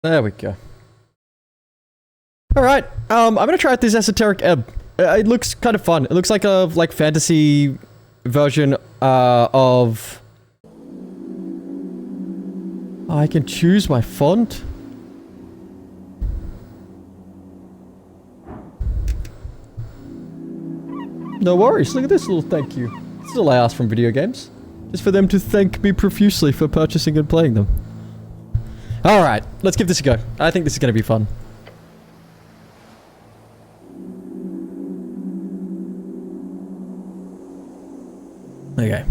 There we go. Alright, I'm gonna try out this Esoteric Ebb. It looks kind of fun. It looks like a fantasy version of... I can choose my font. No worries, look at this little thank you. This is all I ask from video games. Just for them to thank me profusely for purchasing and playing them. Alright, let's give this a go. I think this is gonna be fun. Okay.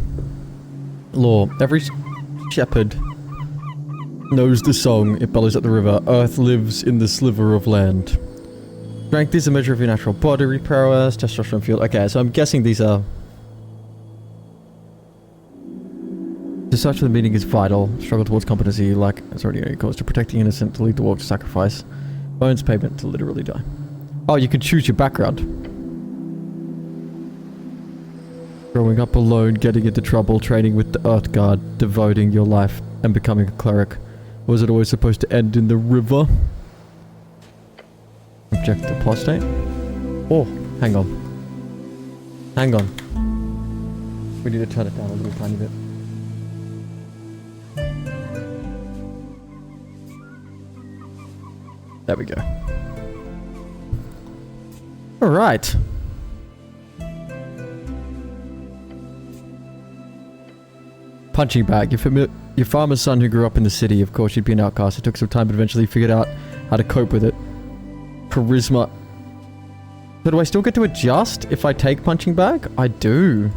Law. Every shepherd knows the song it bellows at the river. Earth lives in the sliver of land. Strength is a measure of your natural body prowess, testosterone fuel. Okay, so I'm guessing these are... To search for the meaning is vital. Struggle towards competency, like it's already any cause to protect the innocent, to lead the walk to sacrifice. Bones payment to literally die. Oh, you can choose your background. Growing up alone, getting into trouble, training with the Earth Guard, devoting your life, and becoming a cleric. Was it always supposed to end in the river? Object apostate? Oh, hang on. Hang on. We need to turn it down a little tiny bit. There we go. Alright. Punching bag. Your farmer's son who grew up in the city. Of course, you'd be an outcast. It took some time, but eventually figured out how to cope with it. Charisma. So do I still get to adjust if I take punching bag? I do.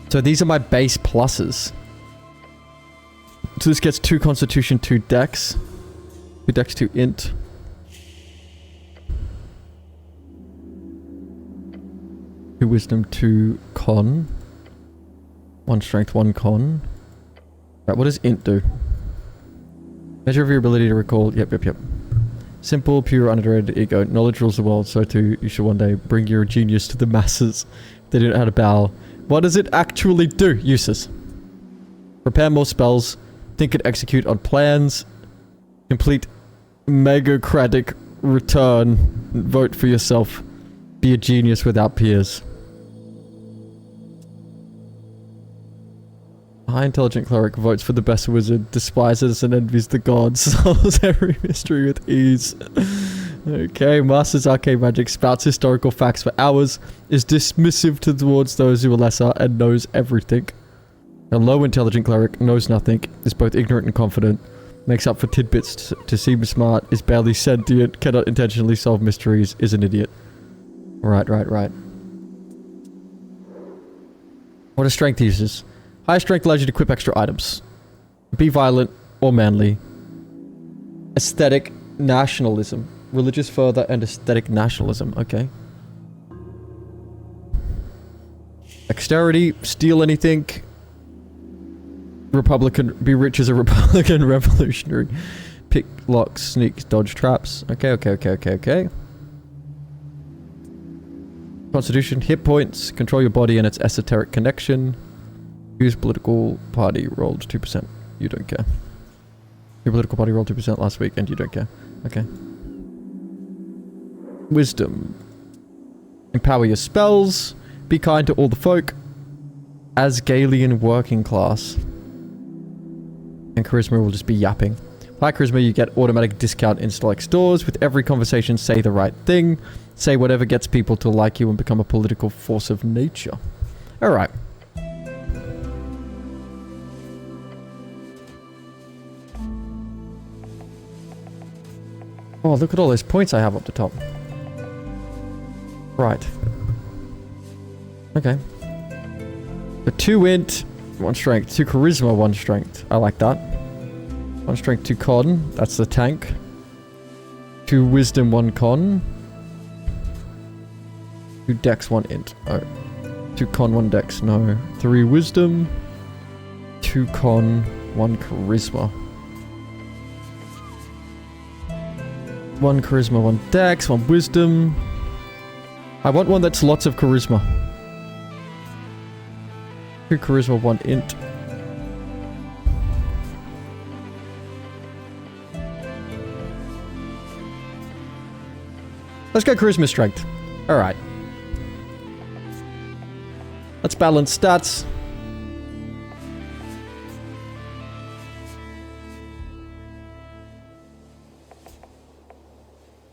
So these are my base pluses. So this gets 2 constitution, 2 dex. 2 dex, 2 int. Two wisdom, 2 con. 1 strength, 1 con. Right, what does int do? Measure of your ability to recall. Yep. Simple, pure, unadulterated ego. Knowledge rules the world, so too you should one day bring your genius to the masses. They don't know how to bow. What does it actually do? Uses. Prepare more spells. Think and execute on plans. Complete megacratic return. Vote for yourself. Be a genius without peers. High intelligent cleric votes for the best wizard, despises and envies the gods, solves every mystery with ease. Okay, masters arcane magic, spouts historical facts for hours, is dismissive towards those who are lesser, and knows everything. A low intelligent cleric knows nothing, is both ignorant and confident, makes up for tidbits to seem smart, is barely sentient, cannot intentionally solve mysteries, is an idiot. Right. What are strength uses? High strength allows you to equip extra items. Be violent or manly. Aesthetic nationalism. Religious fervor and aesthetic nationalism. Okay. Dexterity. Steal anything. Republican. Be rich as a Republican revolutionary. Pick locks, sneaks, dodge traps. Okay. Constitution. Hit points. Control your body and its esoteric connection. Use political party rolled 2%. You don't care. Your political party rolled 2% last week and you don't care. Okay. Wisdom. Empower your spells. Be kind to all the folk. Asgalian working class. And charisma will just be yapping. High charisma, you get automatic discount in select stores. With every conversation, say the right thing. Say whatever gets people to like you and become a political force of nature. Alright. Oh, look at all those points I have up the top. Right. Okay. The 2 int, 1 strength. 2 charisma, 1 strength. I like that. 1 strength, 2 con. That's the tank. 2 wisdom, 1 con. 2 dex, 1 int. Oh. 2 con, 1 dex. No. 3 wisdom. 2 con, 1 charisma. 1 charisma, 1 dex, 1 wisdom. I want one that's lots of charisma. 2 charisma, 1 int. Let's go charisma strength. Alright. Let's balance stats.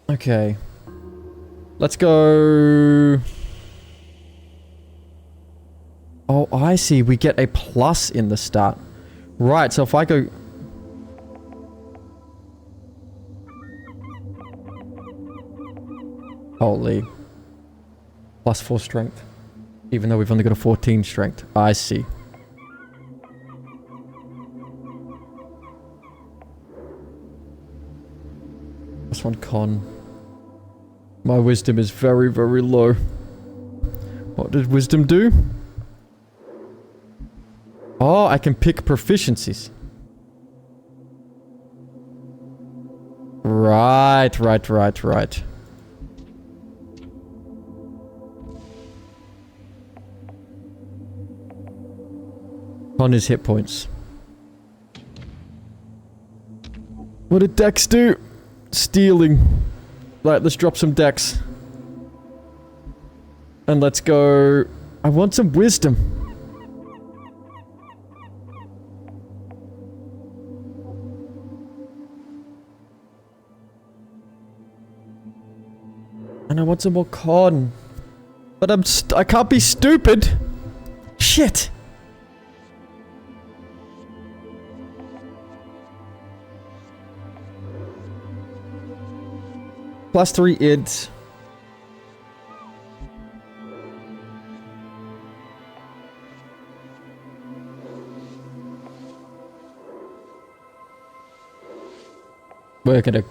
Okay. Let's go... Oh, I see. We get a plus in the stat. Right, so if I go... Holy. Plus 4 strength. Even though we've only got a 14 strength. I see. Plus 1 con. My wisdom is very, very low. What did wisdom do? Oh, I can pick proficiencies. Right. On his hit points. What did Dex do? Stealing. Right, let's drop some Dex. And let's go... I want some wisdom. And I want some more con. But I can't be stupid. Shit. Plus 3 ids. We're gonna...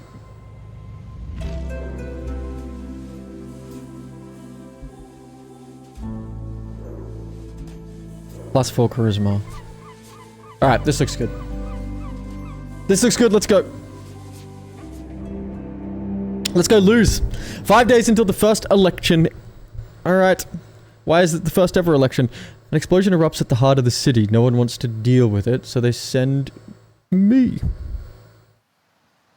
Plus 4 charisma. Alright, this looks good. This looks good, let's go. Let's go lose. 5 days until the first election. Alright. Why is it the first ever election? An explosion erupts at the heart of the city. No one wants to deal with it, so they send me.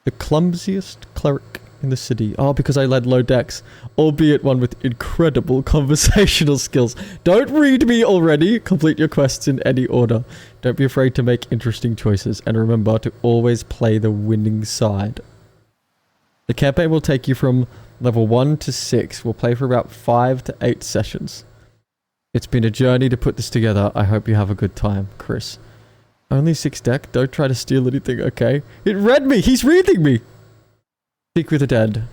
The clumsiest cleric in the city. Oh, because I led low dex. Albeit one with incredible conversational skills. Don't read me already. Complete your quests in any order. Don't be afraid to make interesting choices. And remember to always play the winning side. The campaign will take you from level 1 to 6. We'll play for about 5 to 8 sessions. It's been a journey to put this together. I hope you have a good time, Chris. Only 6 deck? Don't try to steal anything, okay? It read me! He's reading me! Speak with the dead.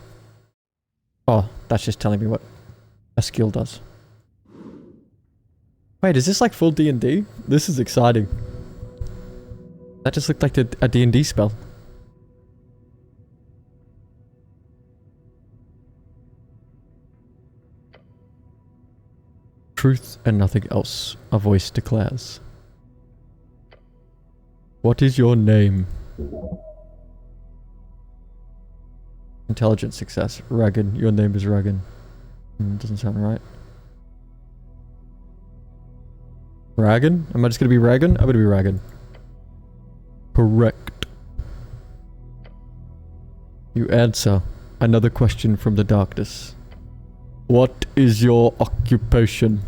Oh, that's just telling me what a skill does. Wait, is this like full D&D? This is exciting. That just looked like a D&D spell. Truth and nothing else, a voice declares. What is your name? Intelligence success. Ragan. Your name is Ragan. Doesn't sound right. Ragan? Am I just gonna be Ragan? I'm gonna be Ragan. Correct. You answer. Another question from the darkness. What is your occupation?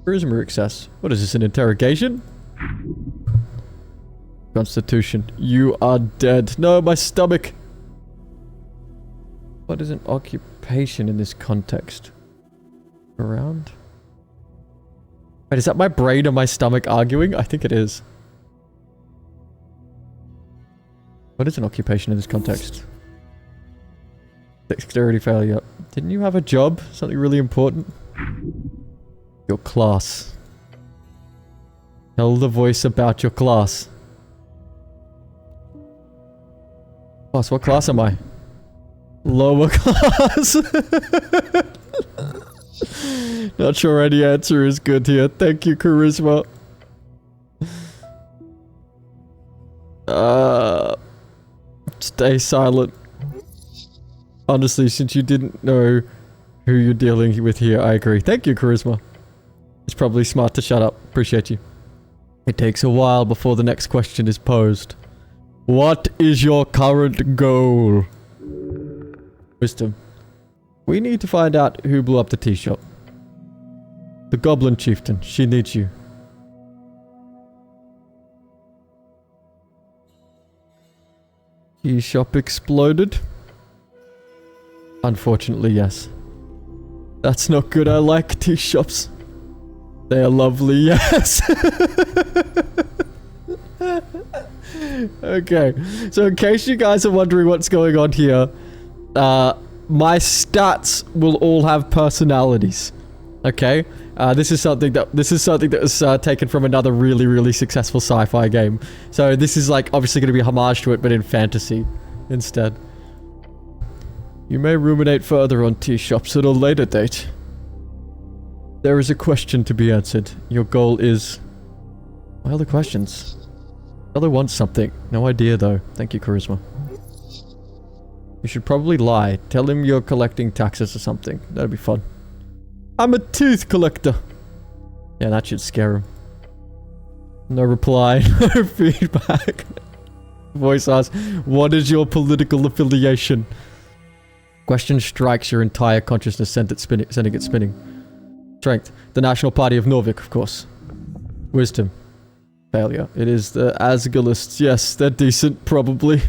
Charisma success. What is this, an interrogation? Constitution. You are dead. No, my stomach. What is an occupation in this context? Around? Wait, is that my brain or my stomach arguing? I think it is. What is an occupation in this context? Dexterity failure. Didn't you have a job? Something really important? Your class. Tell the voice about your class. Boss, what class am I? Lower class. Not sure any answer is good here. Thank you, Charisma. Stay silent. Honestly, since you didn't know who you're dealing with here, I agree. Thank you, Charisma. It's probably smart to shut up. Appreciate you. It takes a while before the next question is posed. What is your current goal? Wisdom. We need to find out who blew up the tea shop. The goblin chieftain. She needs you. Tea shop exploded? Unfortunately, yes. That's not good. I like tea shops. They are lovely, yes. Okay, so in case you guys are wondering what's going on here, my stats will all have personalities. Okay, this is something that was taken from another really successful sci-fi game. So this is like obviously going to be a homage to it, but in fantasy instead. You may ruminate further on tea shops at a later date. There is a question to be answered. Your goal is... What are the questions? Other wants something. No idea though. Thank you, Charisma. You should probably lie. Tell him you're collecting taxes or something. That'd be fun. I'm a tooth collector. Yeah, that should scare him. No reply. No feedback. Voice asks, what is your political affiliation? Question strikes your entire consciousness, sending it spinning. Strength. The National Party of Norvik, of course. Wisdom. Failure. It is the Asgalists. Yes, they're decent, probably.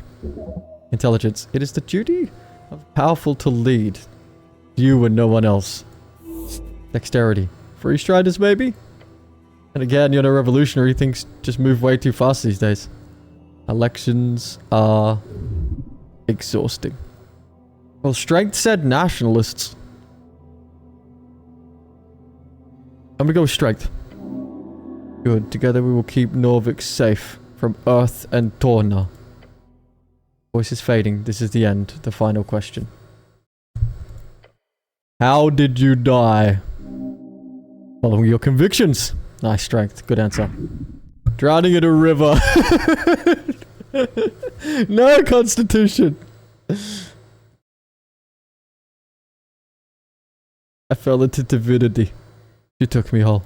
Intelligence. It is the duty of powerful to lead. You and no one else. Dexterity. Free striders, maybe? And again, you're no revolutionary. Things just move way too fast these days. Elections are exhausting. Well, strength said nationalists. I'm gonna go with strength. Good. Together we will keep Norvik safe from Earth and Torna. Voice is fading. This is the end. The final question. How did you die? Following your convictions. Nice strength. Good answer. Drowning in a river. No constitution. I fell into divinity. She took me whole.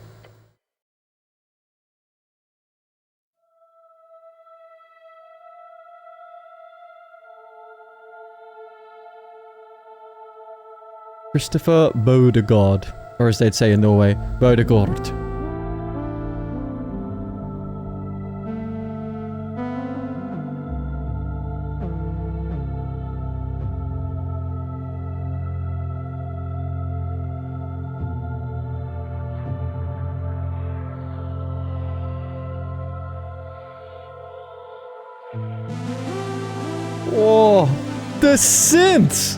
Christopher Bodegård, or as they'd say in Norway, Bodegård. Oh, the synths!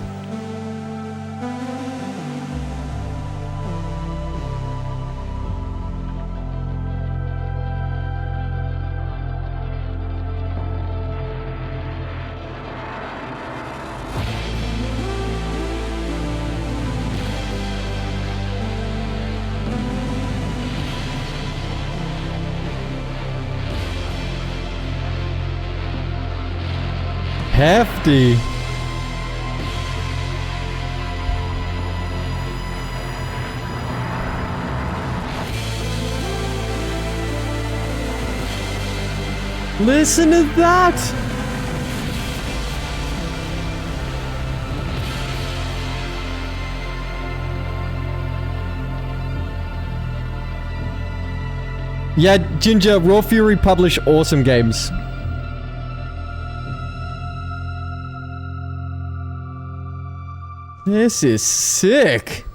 Hefty. Listen to that. Yeah, Ginger, Raw Fury publish awesome games. This is sick.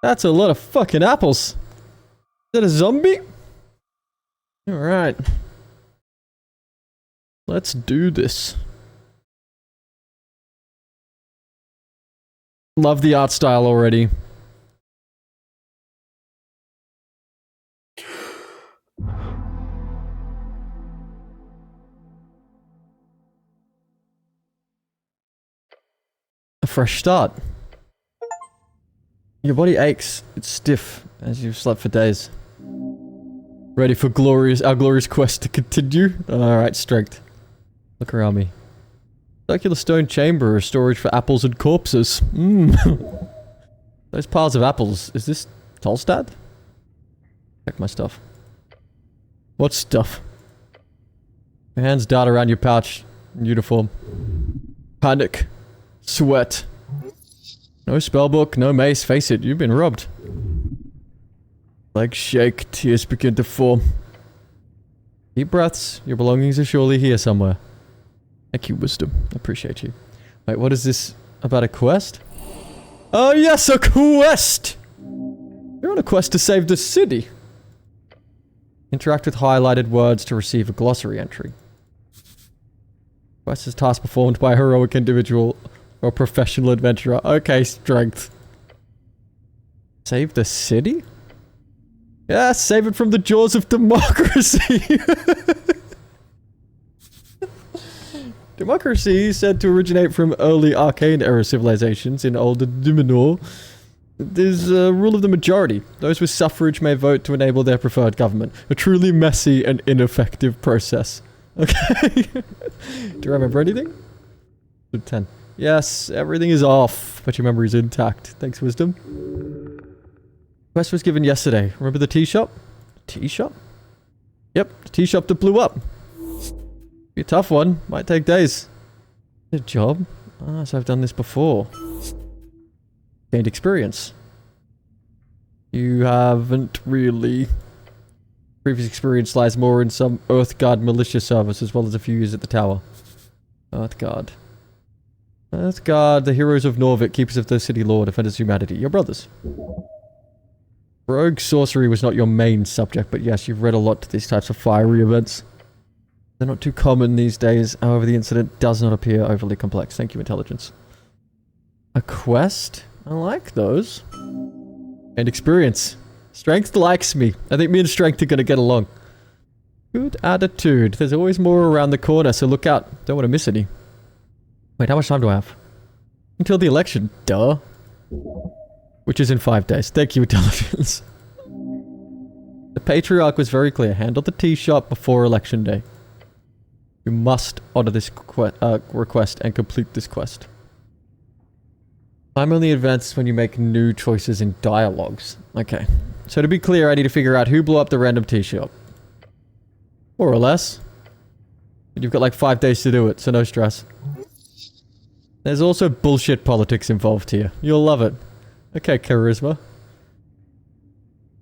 That's a lot of fucking apples. Is that a zombie? Alright. Let's do this. Love the art style already. A fresh start. Your body aches. It's stiff as you've slept for days. Ready for our glorious quest to continue? Alright, strength. Look around me. Circular stone chamber or storage for apples and corpses. Those piles of apples. Is this Tolstad? Check my stuff. What stuff? Your hands dart around your pouch. Uniform. Panic. Sweat. No spellbook, no mace. Face it, you've been robbed. Legs shake, tears begin to form. Deep breaths. Your belongings are surely here somewhere. Thank you, wisdom. I appreciate you. Wait, what is this about a quest? Oh yes, a quest! You're on a quest to save the city. Interact with highlighted words to receive a glossary entry. Quest is task performed by a heroic individual or professional adventurer. Okay, strength. Save the city? Yeah, save it from the jaws of democracy. Democracy, said to originate from early arcane era civilizations in older Numenor, is a rule of the majority. Those with suffrage may vote to enable their preferred government. A truly messy and ineffective process. Okay. Do you remember anything? 10. Yes, everything is off, but your memory is intact. Thanks, wisdom. Quest was given yesterday. Remember the tea shop? Tea shop? Yep, the tea shop that blew up. Be a tough one. Might take days. Good job. Ah, so I've done this before. Gained experience. You haven't really. Previous experience lies more in some Earthguard militia service as well as a few years at the tower. Earthguard. Earthguard, the heroes of Norvik, keepers of the city law, defenders of humanity. Your brothers. Rogue sorcery was not your main subject, but yes, you've read a lot to these types of fiery events. They're not too common these days, however the incident does not appear overly complex. Thank you, intelligence. A quest? I like those. And experience. Strength likes me. I think me and Strength are gonna get along. Good attitude. There's always more around the corner, so look out. Don't want to miss any. Wait, how much time do I have? Until the election. Duh. Which is in 5 days. Thank you, intelligence. The Patriarch was very clear. Handle the tea shop before election day. You must honor this request and complete this quest. Time only advances when you make new choices in dialogues. Okay. So to be clear, I need to figure out who blew up the random tea shop. More or less. But you've got like 5 days to do it, so no stress. There's also bullshit politics involved here. You'll love it. Okay, charisma.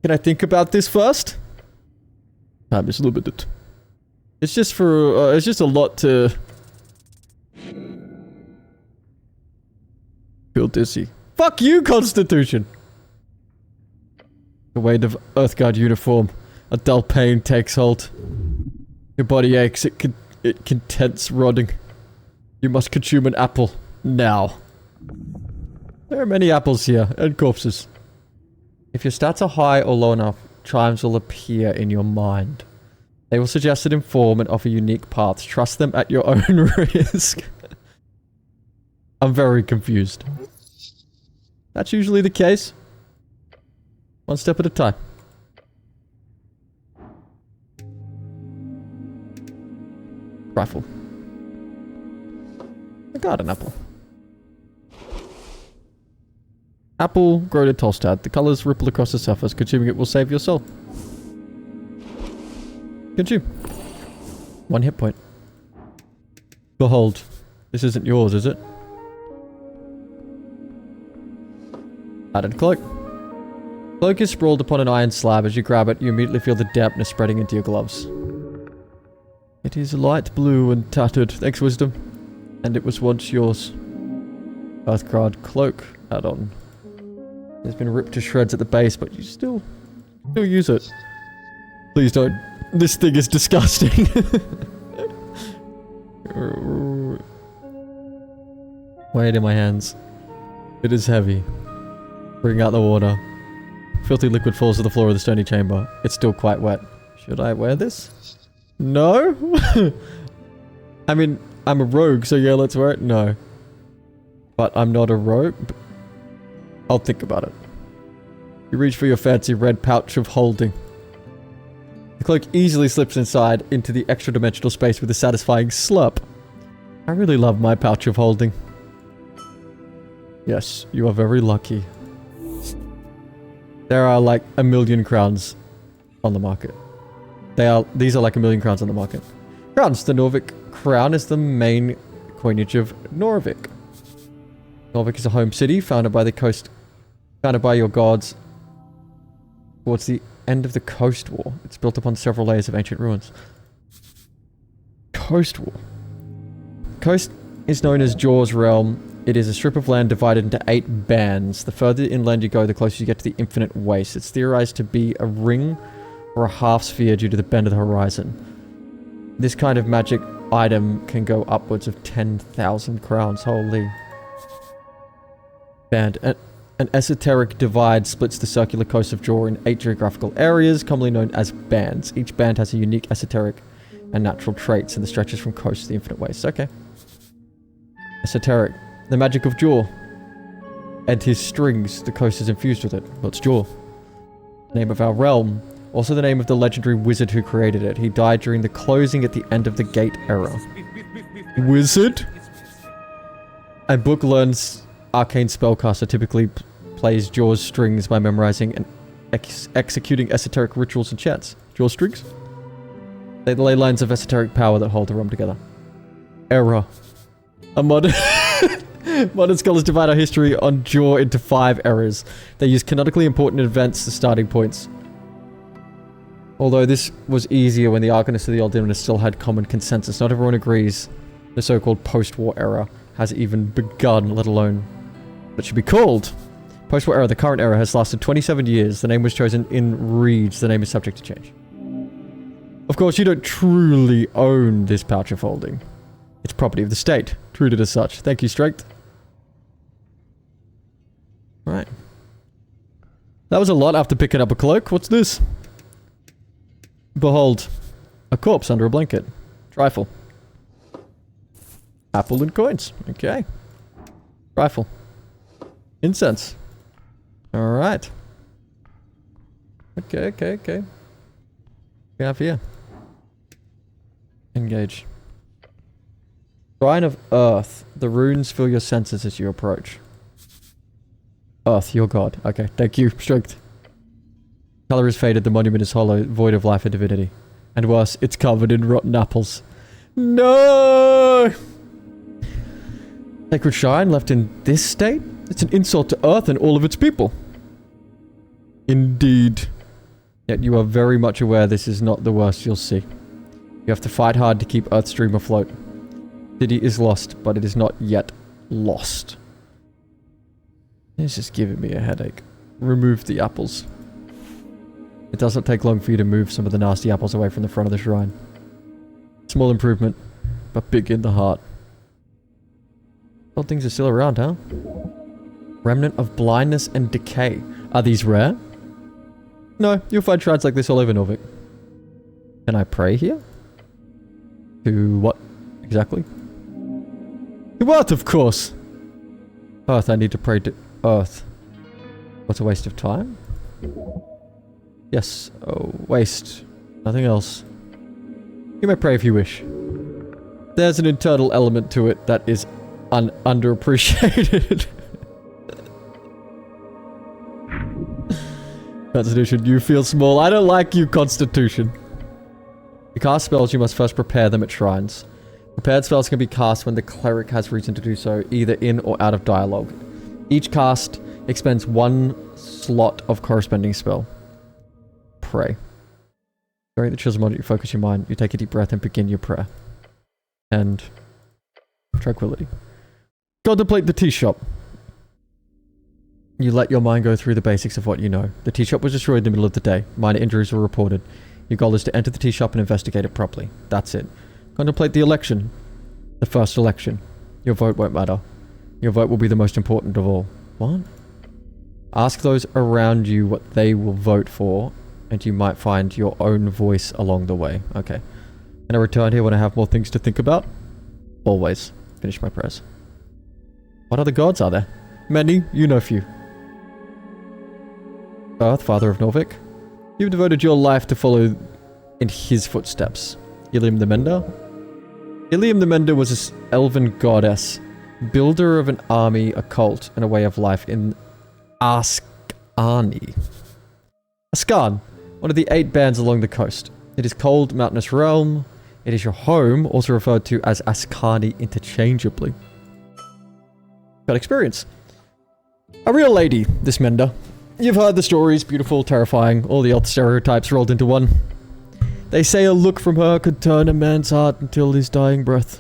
Can I think about this first? Time is limited. It's just for, it's just a lot to... feel dizzy. Fuck you, Constitution! The weight of Earthguard uniform. A dull pain takes hold. Your body aches, it contents rotting. You must consume an apple. Now. There are many apples here, and corpses. If your stats are high or low enough, chimes will appear in your mind. They will suggest and inform and offer unique paths. Trust them at your own risk. I'm very confused. That's usually the case. One step at a time. Rifle. A garden apple. Apple grown in Tolstad. The colors ripple across the surface. Consuming it will save your soul. Consume. 1 hit point. Behold. This isn't yours, is it? Added cloak. Cloak is sprawled upon an iron slab. As you grab it, you immediately feel the dampness spreading into your gloves. It is light blue and tattered. Thanks, wisdom. And it was once yours. Earthguard cloak add-on. It's been ripped to shreds at the base, but you still use it. Please don't. This thing is disgusting. Weigh it in my hands. It is heavy. Bring out the water. Filthy liquid falls to the floor of the stony chamber. It's still quite wet. Should I wear this? No? I mean, I'm a rogue, so yeah, let's wear it. No. But I'm not a rogue. I'll think about it. You reach for your fancy red pouch of holding. The cloak easily slips inside into the extra-dimensional space with a satisfying slurp. I really love my pouch of holding. Yes, you are very lucky. There are like 1 million crowns on the market. These are like 1 million crowns on the market. Crowns. The Norvik crown is the main coinage of Norvik. Norvik is a home city founded by the coast, founded by your gods towards the end of the Coast War. It's built upon several layers of ancient ruins. Coast War. Coast is known as Jaw's Realm. It is a strip of land divided into 8 bands. The further inland you go, the closer you get to the infinite waste. It's theorized to be a ring or a half sphere due to the bend of the horizon. This kind of magic item can go upwards of 10,000 crowns. Holy. Band. An esoteric divide splits the circular coast of Jaw in 8 geographical areas, commonly known as bands. Each band has a unique esoteric and natural traits, and the stretches from coast to the infinite waste. Okay. Esoteric. The magic of Jaw. And his strings, the coast is infused with it. What's Jaw? Name of our realm. Also the name of the legendary wizard who created it. He died during the closing at the end of the Gate era. Wizard? A book learns arcane spellcaster typically plays Jaw's strings by memorizing and executing esoteric rituals and chants. Jaw strings? They're the ley lines of esoteric power that hold the realm together. Era. A modern... Modern scholars divide our history on Jaw into 5 eras. They use canonically important events as starting points. Although this was easier when the Arcanists of the Old Demonists still had common consensus, not everyone agrees the so-called post-war era has even begun, let alone what it should be called. Post-war era, the current era, has lasted 27 years. The name was chosen in Reeds. The name is subject to change. Of course, you don't truly own this pouch of holding. It's property of the state, treated as such. Thank you, Strength. Right. That was a lot after picking up a cloak. What's this? Behold, a corpse under a blanket. Trifle. Apple and coins. Okay. Trifle. Incense. Alright. Okay. What do we have here? Engage. Shrine of Earth. The runes fill your senses as you approach. Earth, your god. Okay, thank you. Strength. Color is faded, the monument is hollow, void of life and divinity. And worse, it's covered in rotten apples. No! Sacred shrine left in this state? It's an insult to Earth and all of its people. Indeed. Yet you are very much aware this is not the worst you'll see. You have to fight hard to keep Earthstream afloat. City is lost, but it is not yet lost. It's just giving me a headache. Remove the apples. It doesn't take long for you to move some of the nasty apples away from the front of the shrine. Small improvement, but big in the heart. Old things are still around, huh? Remnant of blindness and decay. Are these rare? No, you'll find shrines like this all over Norvik. Can I pray here? To what, exactly? To Earth, of course! Earth, I need to pray to Earth. What's a waste of time? Yes. Oh, waste. Nothing else. You may pray if you wish. There's an internal element to it that is underappreciated. Constitution, you feel small. I don't like you, Constitution. To cast spells, you must first prepare them at shrines. Prepared spells can be cast when the cleric has reason to do so, either in or out of dialogue. Each cast expends 1 slot of corresponding spell. Pray. During the chills moment, you focus your mind, you take a deep breath and begin your prayer. And tranquility. Contemplate the tea shop. You let your mind go through the basics of what you know. The tea shop was destroyed in the middle of the day. Minor injuries were reported. Your goal is to enter the tea shop and investigate it properly. That's it. Contemplate the election. The first election. Your vote won't matter. Your vote will be the most important of all. What? Ask those around you what they will vote for, and you might find your own voice along the way. Okay. Can I return here when I have more things to think about? Always. Finish my prayers. What other gods are there? Many, you know few. Earth, father of Norvik. You've devoted your life to follow in his footsteps. Ilium the Mender? Ilium the Mender was an elven goddess, builder of an army, a cult, and a way of life in Askani. Askan, one of the 8 bands along the coast. It is cold, mountainous realm. It is your home, also referred to as Askani interchangeably. Got experience. A real lady, this Mender. You've heard the stories, beautiful, terrifying, all the elf stereotypes rolled into one. They say a look from her could turn a man's heart until his dying breath.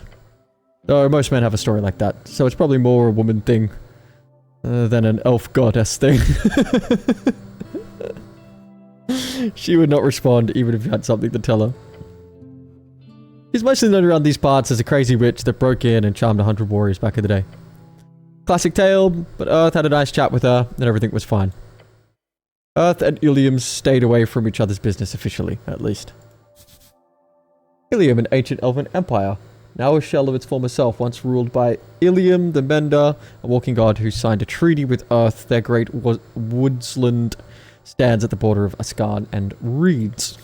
Though most men have a story like that, so it's probably more a woman thing than an elf goddess thing. She would not respond even if you had something to tell her. She's mostly known around these parts as a crazy witch that broke in and charmed 100 warriors back in the day. Classic tale, but Earth had a nice chat with her and everything was fine. Earth and Ilium stayed away from each other's business officially, at least. Ilium, an ancient elven empire, now a shell of its former self, once ruled by Ilium the Mender, a walking god who signed a treaty with Earth. Their great woodsland stands at the border of Ascan and Reeds.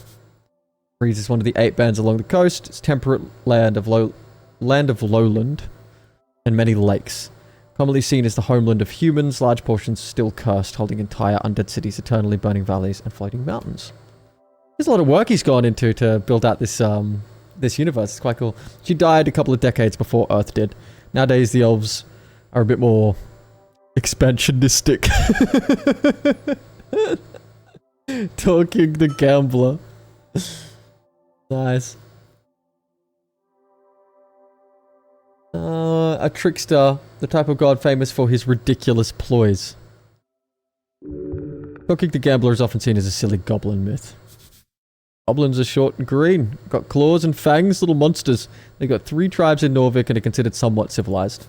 Reeds is one of the 8 bands along the coast. It's temperate land of lowland and many lakes. Commonly seen as the homeland of humans, large portions still cursed, holding entire undead cities, eternally burning valleys, and floating mountains. There's a lot of work he's gone into to build out this this universe. It's quite cool. She died a couple of decades before Earth did. Nowadays, the elves are a bit more expansionistic. Talking the gambler. Nice. A trickster, the type of god famous for his ridiculous ploys. Talking the gambler is often seen as a silly goblin myth. Goblins are short and green, got claws and fangs, little monsters. They got 3 tribes in Norvik and are considered somewhat civilized.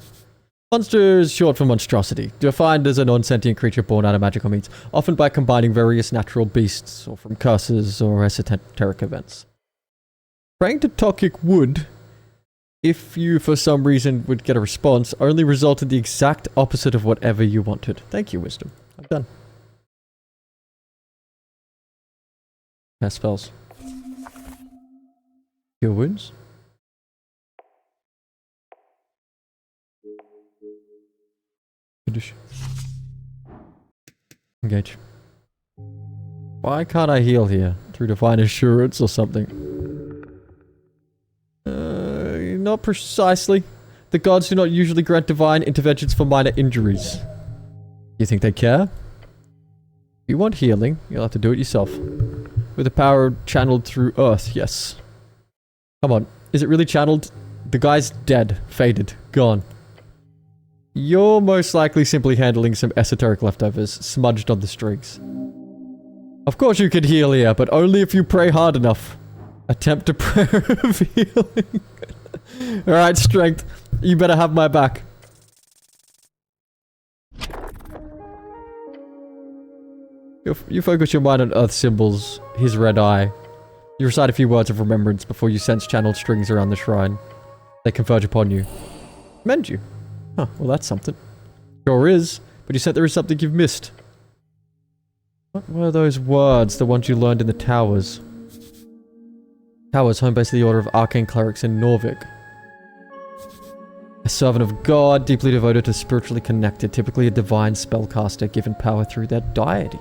Monster is short for monstrosity, defined as a non-sentient creature born out of magical means, often by combining various natural beasts, or from curses or esoteric events. Praying to Tokik would, if you for some reason would get a response, only result in the exact opposite of whatever you wanted. Thank you, Wisdom. I'm done. Cast spells. Cure wounds. Condition. Engage. Why can't I heal here? Through divine assurance or something? Not precisely. The gods do not usually grant divine interventions for minor injuries. You think they care? If you want healing, you'll have to do it yourself. With the power channeled through Earth, yes. Come on, is it really channeled? The guy's dead, faded, gone. You're most likely simply handling some esoteric leftovers smudged on the strings. Of course you can heal here, but only if you pray hard enough. Attempt a prayer of healing. Alright, strength. You better have my back. You focus your mind on Earth symbols, his red eye. You recite a few words of remembrance before you sense channeled strings around the shrine. They converge upon you. Mend you. Huh, well that's something. Sure is, but you said there is something you've missed. What were those words, the ones you learned in the towers? Towers, home base of the Order of Arcane Clerics in Norvik. A servant of God, deeply devoted to spiritually connected, typically a divine spellcaster given power through their deity.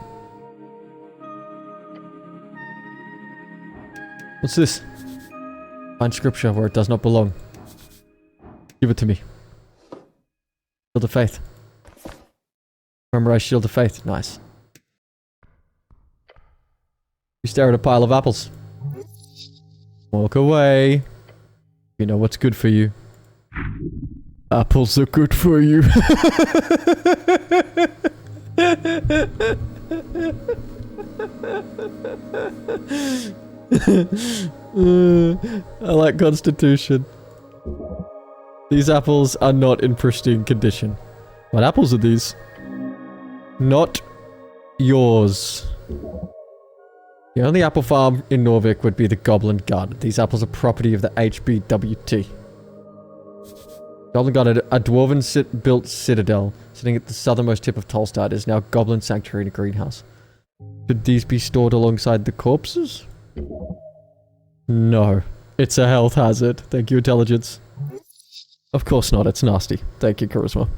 What's this? Find scripture where it does not belong. Give it to me. Shield of Faith. Memorize Shield of Faith. Nice. You stare at a pile of apples. Walk away. You know what's good for you. Apples are good for you. I like Constitution. These apples are not in pristine condition. What apples are these? Not yours. The only apple farm in Norvik would be the Goblin Garden. These apples are property of the HBWT. Goblin Garden, a dwarven built citadel sitting at the southernmost tip of Tolstad, is now Goblin Sanctuary and a greenhouse. Should these be stored alongside the corpses? No. It's a health hazard. Thank you, intelligence. Of course not, it's nasty. Thank you, charisma.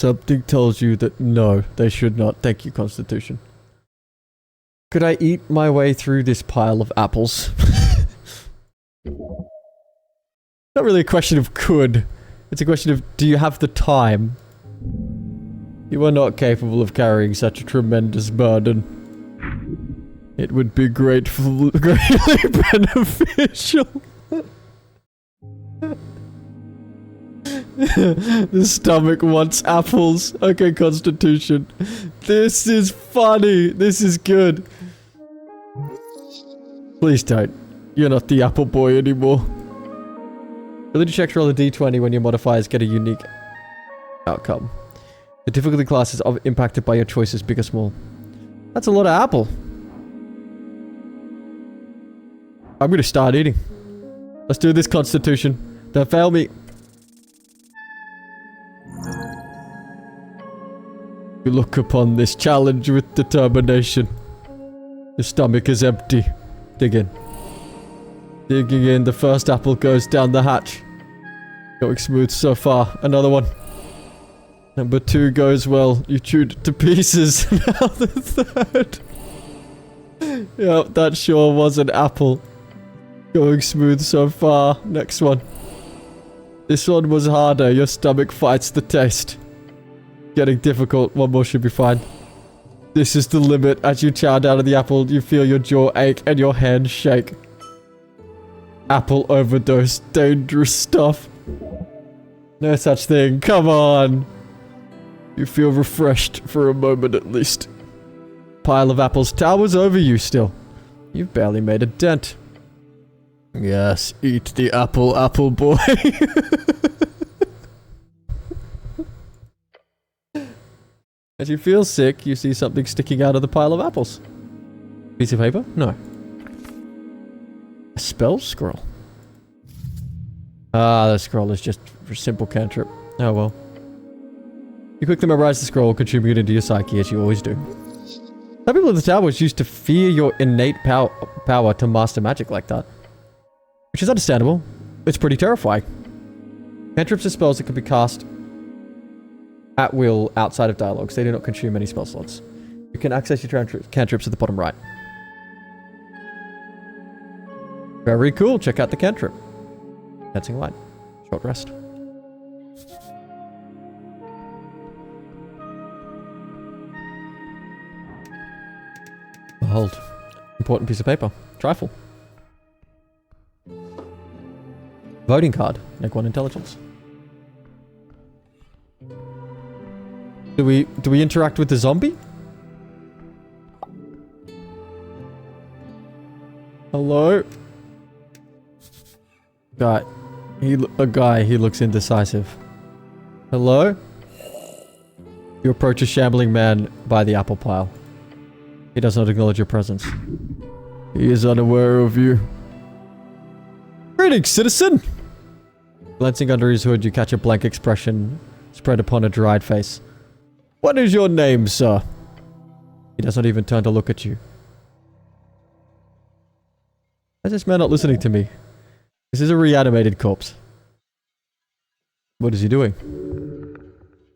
Something tells you that no, they should not. Thank you, constitution. Could I eat my way through this pile of apples? Not really a question of could. It's a question of, do you have the time? You are not capable of carrying such a tremendous burden. It would be greatly beneficial. The stomach wants apples. Okay, Constitution. This is funny. This is good. Please don't. You're not the apple boy anymore. Ability checks roll a d20 when your modifiers get a unique outcome. The difficulty class is impacted by your choices, big or small. That's a lot of apple. I'm gonna start eating. Let's do this, Constitution. Don't fail me. You look upon this challenge with determination. Your stomach is empty. Dig in. Digging in, the first apple goes down the hatch. Going smooth so far. Another one. Number 2 goes well. You chewed it to pieces. Now the third. Yep, that sure was an apple. Going smooth so far. Next one. This one was harder. Your stomach fights the taste. Getting difficult. One more should be fine. This is the limit. As you chow down on the apple, you feel your jaw ache and your hands shake. Apple overdose. Dangerous stuff. No such thing. Come on. You feel refreshed for a moment at least. Pile of apples towers over you still. You've barely made a dent. Yes, eat the apple, apple boy. As you feel sick, you see something sticking out of the pile of apples. Piece of paper? No. A spell scroll. Ah, the scroll is just for simple cantrip. Oh well. You quickly memorize the scroll, consuming it into your psyche as you always do. Some people in the towers used to fear your innate power to master magic like that. Which is understandable. It's pretty terrifying. Cantrips are spells that can be cast at will outside of dialogues. They do not consume any spell slots. You can access your cantrips at the bottom right. Very cool. Check out the cantrip. Dancing light. Short rest. Behold. Important piece of paper. Trifle. Voting card. Make 1 intelligence. Do we interact with the zombie? Hello? He looks indecisive. Hello? You approach a shambling man by the apple pile. He does not acknowledge your presence. He is unaware of you. Greetings, citizen! Glancing under his hood, you catch a blank expression spread upon a dried face. What is your name, sir? He does not even turn to look at you. Why is this man not listening to me? This is a reanimated corpse. What is he doing?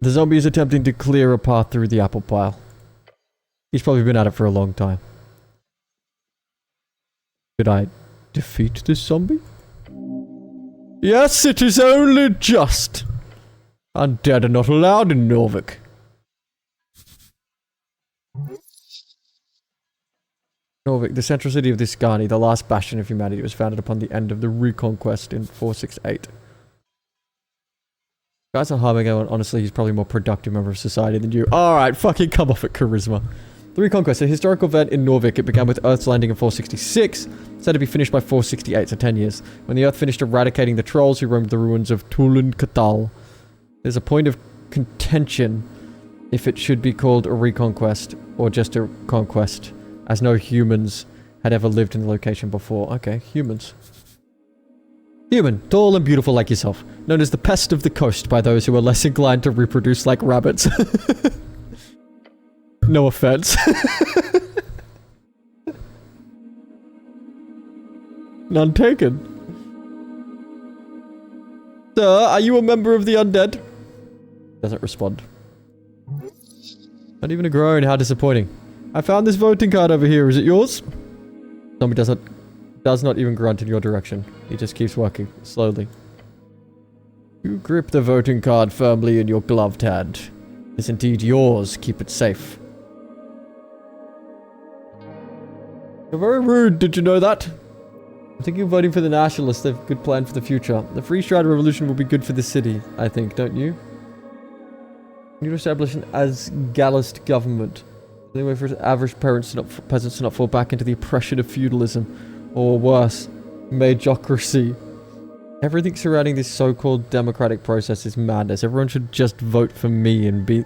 The zombie is attempting to clear a path through the apple pile. He's probably been at it for a long time. Should I defeat this zombie? Yes, it is only just. Undead are not allowed in Norvik. Norvik, the central city of this Ghani, the last bastion of humanity, was founded upon the end of the Reconquest in 468. Guys are harming him, honestly, he's probably a more productive member of society than you. Alright, fucking come off it, charisma. The Reconquest, a historical event in Norvik. It began with Earth's landing in 466, said to be finished by 468, so 10 years, when the Earth finished eradicating the trolls who roamed the ruins of Tulin Katal. There's a point of contention if it should be called a reconquest or just a conquest, as no humans had ever lived in the location before. Okay, humans. Human, tall and beautiful like yourself, known as the pest of the coast by those who are less inclined to reproduce like rabbits. No offense. None taken. Sir, are you a member of the undead? Doesn't respond. Not even a groan, how disappointing. I found this voting card over here, is it yours? Zombie does not even grunt in your direction. He just keeps walking, slowly. You grip the voting card firmly in your gloved hand. It's indeed yours. Keep it safe. You're very rude, did you know that? I'm thinking of voting for the Nationalists. They've a good plan for the future. The Free Stride Revolution will be good for the city, I think, don't you? You need to establish an as-gallist government. The only way for average peasants to not fall back into the oppression of feudalism. Or worse, majocracy. Everything surrounding this so-called democratic process is madness. Everyone should just vote for me and be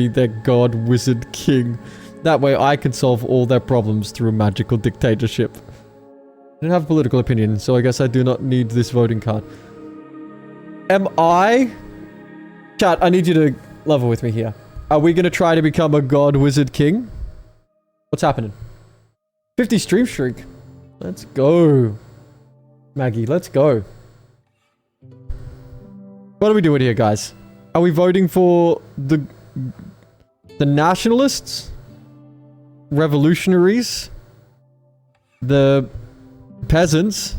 their god wizard king. That way I can solve all their problems through a magical dictatorship. I don't have a political opinion, so I guess I do not need this voting card. Am I? Chat, I need you to level with me here. Are we going to try to become a god wizard king? What's happening? 50 stream streak. Let's go. Maggie, let's go. What are we doing here, guys? Are we voting for the nationalists? Revolutionaries? The peasants?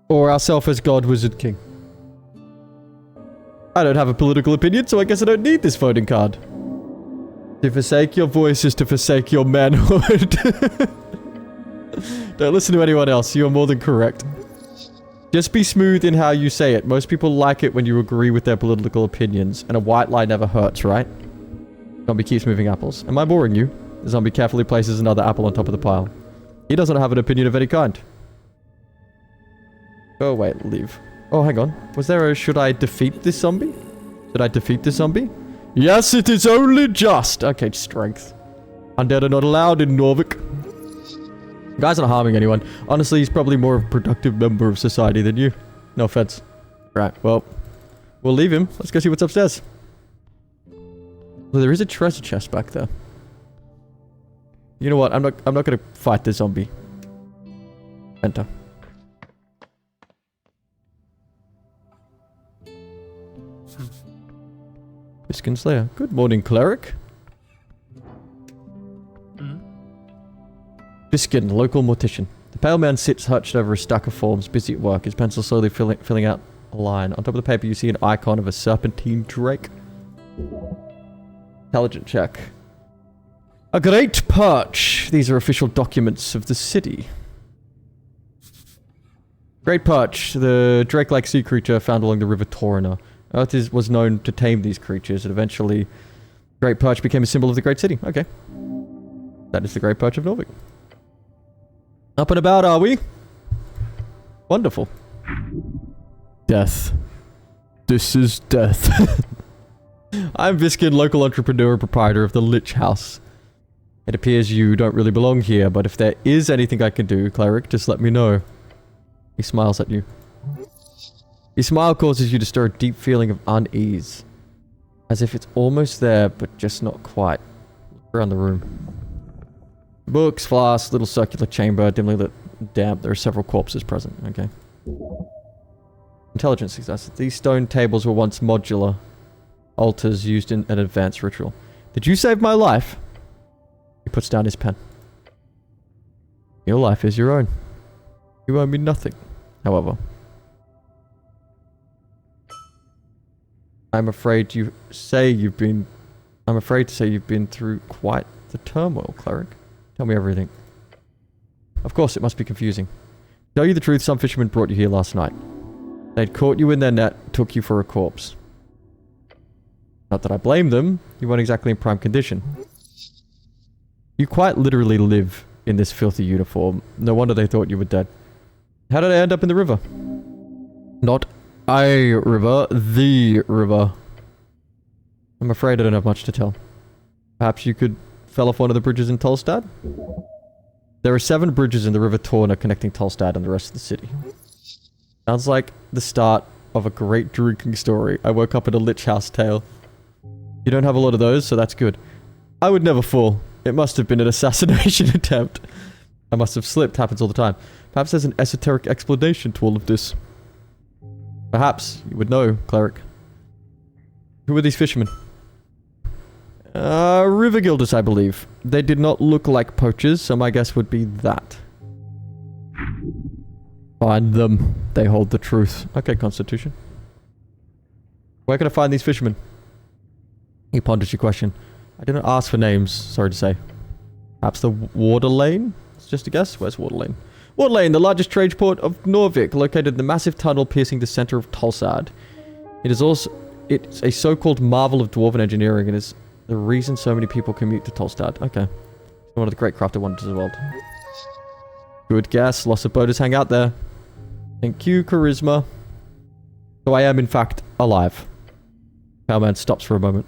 Or ourselves as God Wizard King? I don't have a political opinion, so I guess I don't need this voting card. To forsake your voice is to forsake your manhood. Don't listen to anyone else, you are more than correct. Just be smooth in how you say it. Most people like it when you agree with their political opinions, and a white lie never hurts, right? Zombie keeps moving apples. Am I boring you? The zombie carefully places another apple on top of the pile. He doesn't have an opinion of any kind. Oh wait, leave. Oh, hang on. Was there a should I defeat this zombie? Should I defeat this zombie? Yes, it is only just. Okay, strength. Undead are not allowed in Norvik. Guy's not harming anyone. Honestly, he's probably more of a productive member of society than you. No offense. Right, well, we'll leave him. Let's go see what's upstairs. Well, there is a treasure chest back there. You know what? I'm not gonna fight this zombie. Enter. Biskin Slayer. Good morning, cleric. Biskin, local mortician. The pale man sits hutched over a stack of forms, busy at work, his pencil slowly filling out a line. On top of the paper, you see an icon of a serpentine drake. Intelligent check. A great perch. These are official documents of the city. Great perch, the drake-like sea creature found along the river Torrena. Earth was known to tame these creatures, and eventually, Great Perch became a symbol of the great city. Okay. That is the Great Perch of Norvik. Up and about, are we? Wonderful. Death. This is death. I'm Viskin, local entrepreneur and proprietor of the Lich House. It appears you don't really belong here, but if there is anything I can do, cleric, just let me know. He smiles at you. His smile causes you to stir a deep feeling of unease. As if it's almost there, but just not quite. Look around the room. Books, flasks, little circular chamber, dimly lit, damp. There are several corpses present. Okay. Intelligence success. These stone tables were once modular altars used in an advanced ritual. Did you save my life? He puts down his pen. Your life is your own. You owe me nothing, however. I'm afraid to say you've been through quite the turmoil, cleric. Tell me everything. Of course, it must be confusing. To tell you the truth, some fishermen brought you here last night. They'd caught you in their net, took you for a corpse. Not that I blame them, you weren't exactly in prime condition. You quite literally live in this filthy uniform. No wonder they thought you were dead. How did I end up in the river? Not a river, the river. I'm afraid I don't have much to tell. Perhaps you could fell off one of the bridges in Tolstad? There are 7 bridges in the River Torna connecting Tolstad and the rest of the city. Sounds like the start of a great drinking story. I woke up in a Lich House tale. You don't have a lot of those, so that's good. I would never fall. It must have been an assassination attempt. I must have slipped. Happens all the time. Perhaps there's an esoteric explanation to all of this. Perhaps you would know, cleric. Who are these fishermen? River Guilders, I believe. They did not look like poachers, so my guess would be that. Find them. They hold the truth. Okay, Constitution. Where can I find these fishermen? He ponders your question. I didn't ask for names, sorry to say. Perhaps the water lane? It's just a guess. Where's water lane? Water lane, the largest trade port of Norvik, located in the massive tunnel piercing the center of Tolsad. It's a so-called marvel of dwarven engineering and is the reason so many people commute to Tolstad. Okay. One of the great crafted wonders of the world. Good guess. Lots of boaters hang out there. Thank you, Charisma. So I am, in fact, alive. Cowman stops for a moment.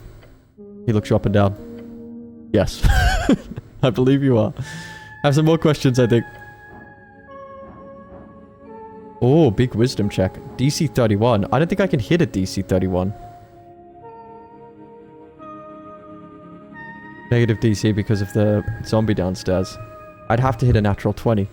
He looks you up and down. Yes. I believe you are. I have some more questions, I think. Oh, big wisdom check. DC 31. I don't think I can hit a DC 31. Negative DC because of the zombie downstairs. I'd have to hit a natural 20.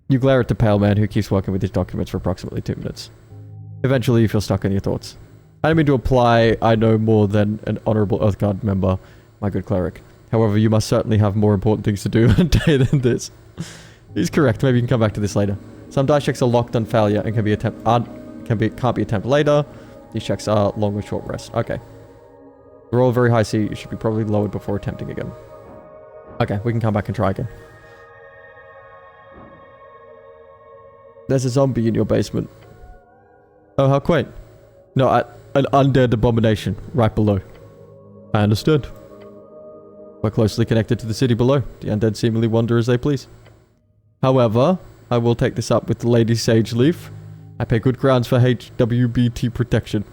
You glare at the pale man who keeps working with his documents for approximately 2 minutes. Eventually you feel stuck in your thoughts. I don't mean to imply I know more than an honorable Earthguard member, my good cleric. However, you must certainly have more important things to do in a day than this. He's correct. Maybe you can come back to this later. Some dice checks are locked on failure and can't be attempted later. These checks are long or short rest. Okay. Roll a very high C. You should be probably lowered before attempting again. Okay, we can come back and try again. There's a zombie in your basement. Oh, how quaint. No, an undead abomination right below. I understood. We're closely connected to the city below. The undead seemingly wander as they please. However, I will take this up with the Lady Sageleaf. I pay good grounds for HWBT protection.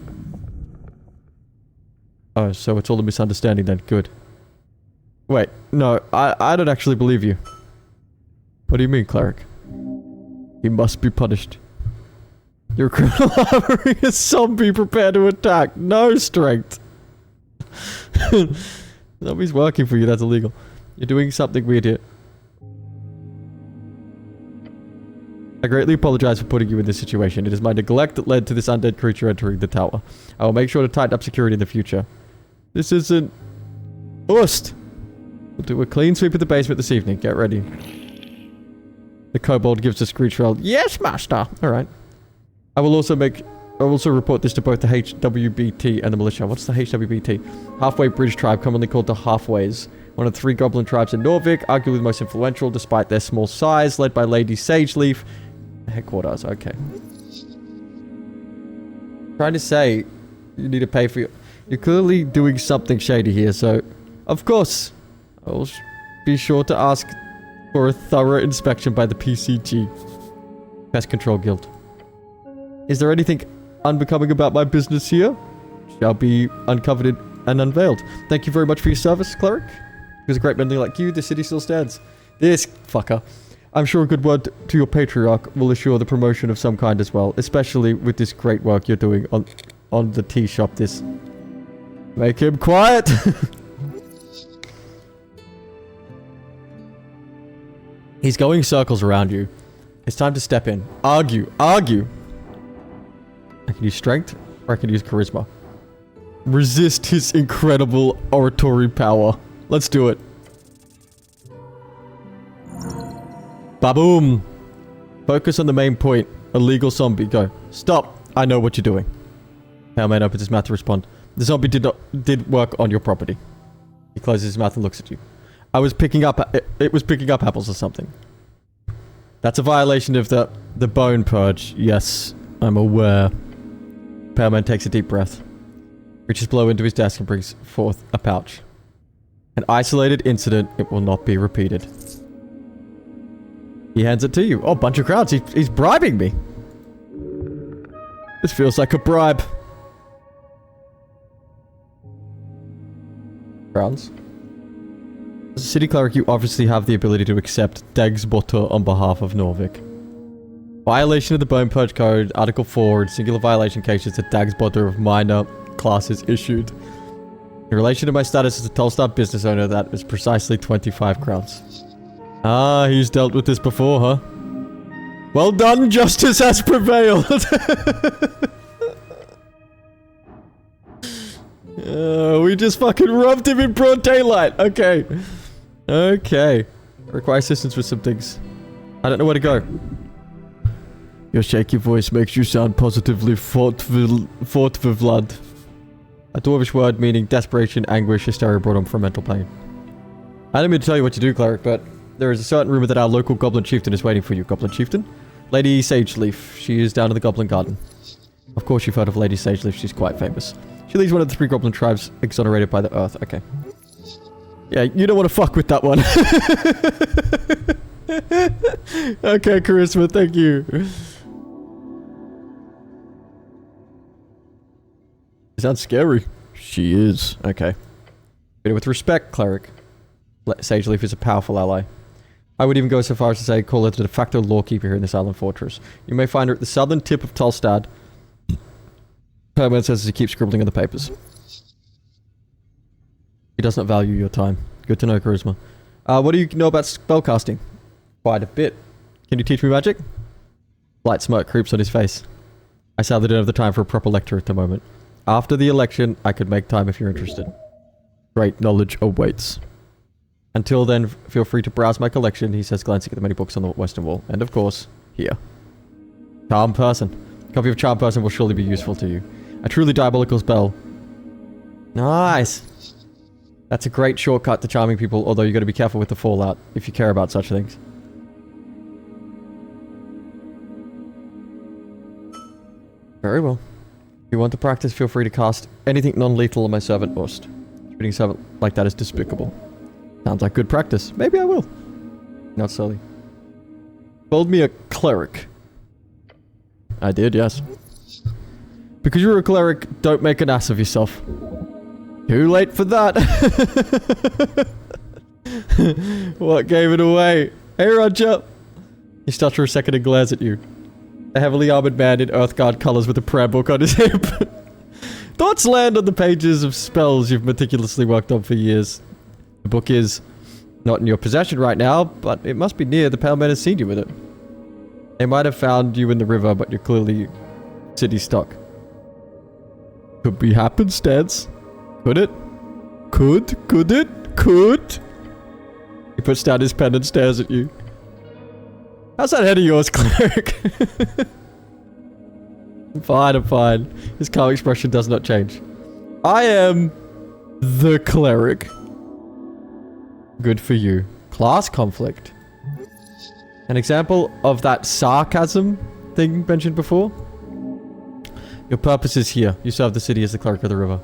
Oh, so it's all a misunderstanding then. Good. Wait, no, I don't actually believe you. What do you mean, cleric? He must be punished. You're a criminal harboring a zombie prepared to attack. No strength. Zombie's working for you, that's illegal. You're doing something weird here. I greatly apologize for putting you in this situation. It is my neglect that led to this undead creature entering the tower. I will make sure to tighten up security in the future. This isn't... Ust! We'll do a clean sweep of the basement this evening. Get ready. The kobold gives a screech roll. Yes, master! Alright. I will also report this to both the HWBT and the militia. What's the HWBT? Halfway Bridge tribe, commonly called the Halfways. One of the 3 goblin tribes in Norvik, arguably the most influential despite their small size, led by Lady Sageleaf. Headquarters, okay. Trying to say, you need to pay for your... You're clearly doing something shady here, so... Of course, I will be sure to ask for a thorough inspection by the PCG. Pest Control Guild. Is there anything unbecoming about my business here? Shall be uncovered and unveiled. Thank you very much for your service, cleric. Because a great man like you, the city still stands. This fucker. I'm sure a good word to your patriarch will assure the promotion of some kind as well, especially with this great work you're doing on the tea shop. This. Make him quiet. He's going circles around you. It's time to step in. Argue. Argue. I can use strength, or I can use charisma. Resist his incredible oratory power. Let's do it. Baboom! Focus on the main point. Illegal zombie. Go. Stop! I know what you're doing. Hellman opens his mouth to respond. The zombie did work on your property. He closes his mouth and looks at you. I was picking up... It was picking up apples or something. That's a violation of the bone purge. Yes, I'm aware. Paleman takes a deep breath. Reaches below into his desk and brings forth a pouch. An isolated incident. It will not be repeated. He hands it to you. Oh, bunch of crowds. He's bribing me. This feels like a bribe. Crowns. As a city cleric, you obviously have the ability to accept Dagsbotter on behalf of Norvik. Violation of the Bone Purge Code, Article 4, in singular violation cases, a Dagsbotter of minor classes issued. In relation to my status as a Tolstar business owner, that is precisely 25 crowns. Ah, he's dealt with this before, huh? Well done, justice has prevailed! We just fucking robbed him in broad daylight. Okay. Okay. Require assistance with some things. I don't know where to go. Your shaky voice makes you sound positively fortvillad. A dwarvish word meaning desperation, anguish, hysteria brought on from mental pain. I don't mean to tell you what to do, cleric, but there is a certain rumor that our local goblin chieftain is waiting for you. Goblin chieftain? Lady Sageleaf. She is down in the goblin garden. Of course you've heard of Lady Sageleaf. She's quite famous. She leads one of the 3 goblin tribes exonerated by the earth. Okay. Yeah, you don't want to fuck with that one. Okay, charisma, thank you. Sounds scary. She is. Okay. But with respect, cleric. Sageleaf is a powerful ally. I would even go so far as to say call her the de facto lawkeeper here in this island fortress. You may find her at the southern tip of Tolstad. Perman says as he keeps scribbling on the papers. He does not value your time. Good to know, charisma. What do you know about spellcasting? Quite a bit. Can you teach me magic? Light smirk creeps on his face. I sadly don't have the time for a proper lecture at the moment. After the election, I could make time if you're interested. Great knowledge awaits. Until then, feel free to browse my collection, he says, glancing at the many books on the western wall. And of course, here. Charm Person. A copy of Charm Person will surely be useful to you. A truly diabolical spell. Nice! That's a great shortcut to charming people, although you got to be careful with the fallout, if you care about such things. Very well. If you want to practice, feel free to cast anything non-lethal on my servant Ust. Treating a servant like that is despicable. Sounds like good practice. Maybe I will. Not silly. Called me a cleric. I did, yes. Because you're a cleric, don't make an ass of yourself. Too late for that. What gave it away? Hey, Roger. He stops for a second and glares at you. A heavily armored man in Earthguard colors with a prayer book on his hip. Thoughts land on the pages of spells you've meticulously worked on for years. The book is not in your possession right now, but it must be near. The Pale Man has seen you with it. They might have found you in the river, but you're clearly city stuck. Could be happenstance. Could it? Could it? Could? He puts down his pen and stares at you. How's that head of yours, cleric? I'm fine. His calm expression does not change. I am the cleric. Good for you. Class conflict. An example of that sarcasm thing mentioned before? Your purpose is here. You serve the city as the cleric of the river.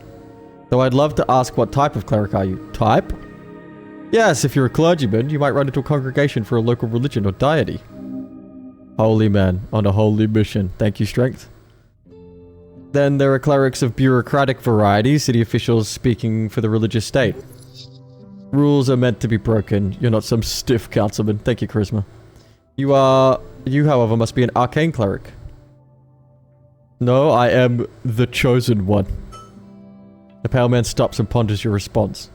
Though I'd love to ask what type of cleric are you? Type? Yes, if you're a clergyman, you might run into a congregation for a local religion or deity. Holy man, on a holy mission. Thank you, strength. Then there are clerics of bureaucratic variety, city officials speaking for the religious state. Rules are meant to be broken. You're not some stiff councilman. Thank you, charisma. You, however, must be an arcane cleric. No, I am the chosen one. The Pale Man stops and ponders your response.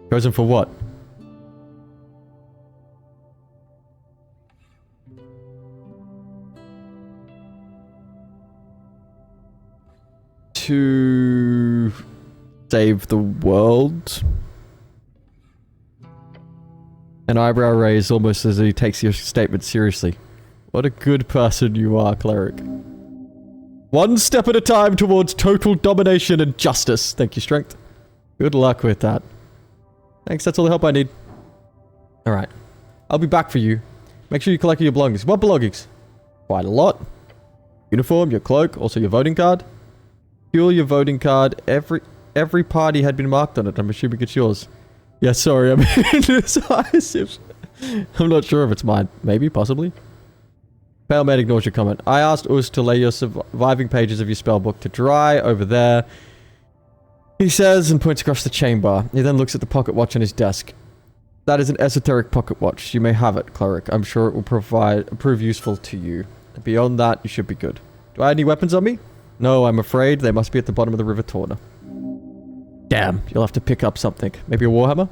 Chosen for what? To save the world? An eyebrow raised almost as he takes your statement seriously. What a good person you are, cleric. One step at a time towards total domination and justice. Thank you, strength. Good luck with that. Thanks, that's all the help I need. Alright. I'll be back for you. Make sure you collect your belongings. What belongings? Quite a lot. Uniform, your cloak, also your voting card. Fuel your voting card. Every party had been marked on it. I'm assuming it's yours. Yeah, sorry, I'm indecisive. I'm not sure if it's mine. Maybe, possibly. Pale Man ignores your comment. I asked Us to lay your surviving pages of your spellbook to dry over there. He says and points across the chamber. He then looks at the pocket watch on his desk. That is an esoteric pocket watch. You may have it, cleric. I'm sure it will prove useful to you. Beyond that, you should be good. Do I have any weapons on me? No, I'm afraid they must be at the bottom of the River Torna. Damn, you'll have to pick up something. Maybe a warhammer?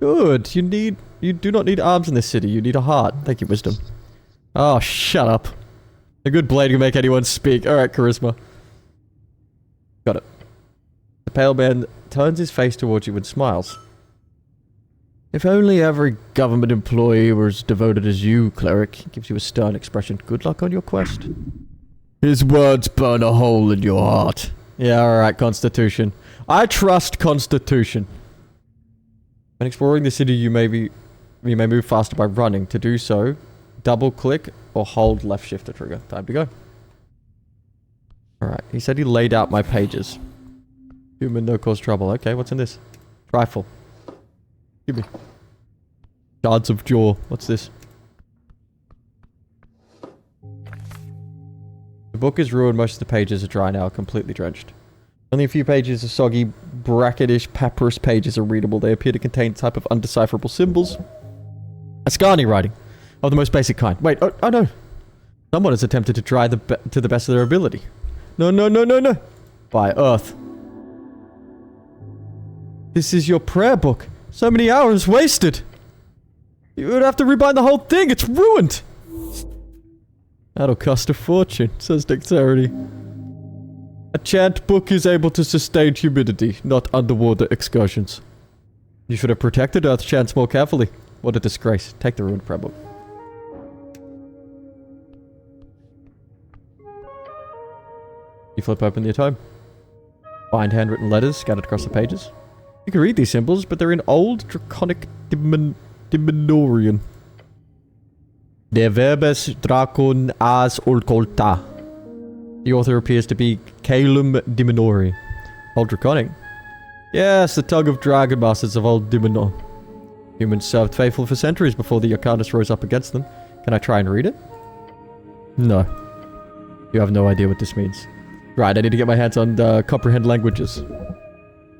Good. You do not need arms in this city. You need a heart. Thank you, wisdom. Oh, shut up. A good blade can make anyone speak. Alright, charisma. Got it. pale man turns his face towards you and smiles. If only every government employee were as devoted as you, cleric. He gives you a stern expression. Good luck on your quest. His words burn a hole in your heart. Yeah, alright, Constitution. I trust Constitution. When exploring the city, you may move faster by running. To do so, double click or hold left shift to trigger. Time to go. Alright, he said he laid out my pages. Human, no cause trouble. Okay, what's in this? Trifle. Give me. Shards of jaw. What's this? The book is ruined. Most of the pages are dry now, completely drenched. Only a few pages of soggy, bracketish, papyrus pages are readable. They appear to contain a type of undecipherable symbols. Ascani writing. Of the most basic kind. Wait, oh no. Someone has attempted to try to the best of their ability. No. By Earth. This is your prayer book. So many hours wasted. You would have to rebind the whole thing. It's ruined. That'll cost a fortune, says Dexterity. A chant book is able to sustain humidity, not underwater excursions. You should have protected Earth chants more carefully. What a disgrace. Take the ruined prayer book. You flip open the tome. Find handwritten letters scattered across the pages. You can read these symbols, but they're in old draconic Dimenorian. De verbes dracon as olcolta. The author appears to be Calum Dimenori. Old draconic? Yes, the tongue of dragon masters of old Dimenor. Humans served faithful for centuries before the Arcanus rose up against them. Can I try and read it? No. You have no idea what this means. Right, I need to get my hands on comprehend languages.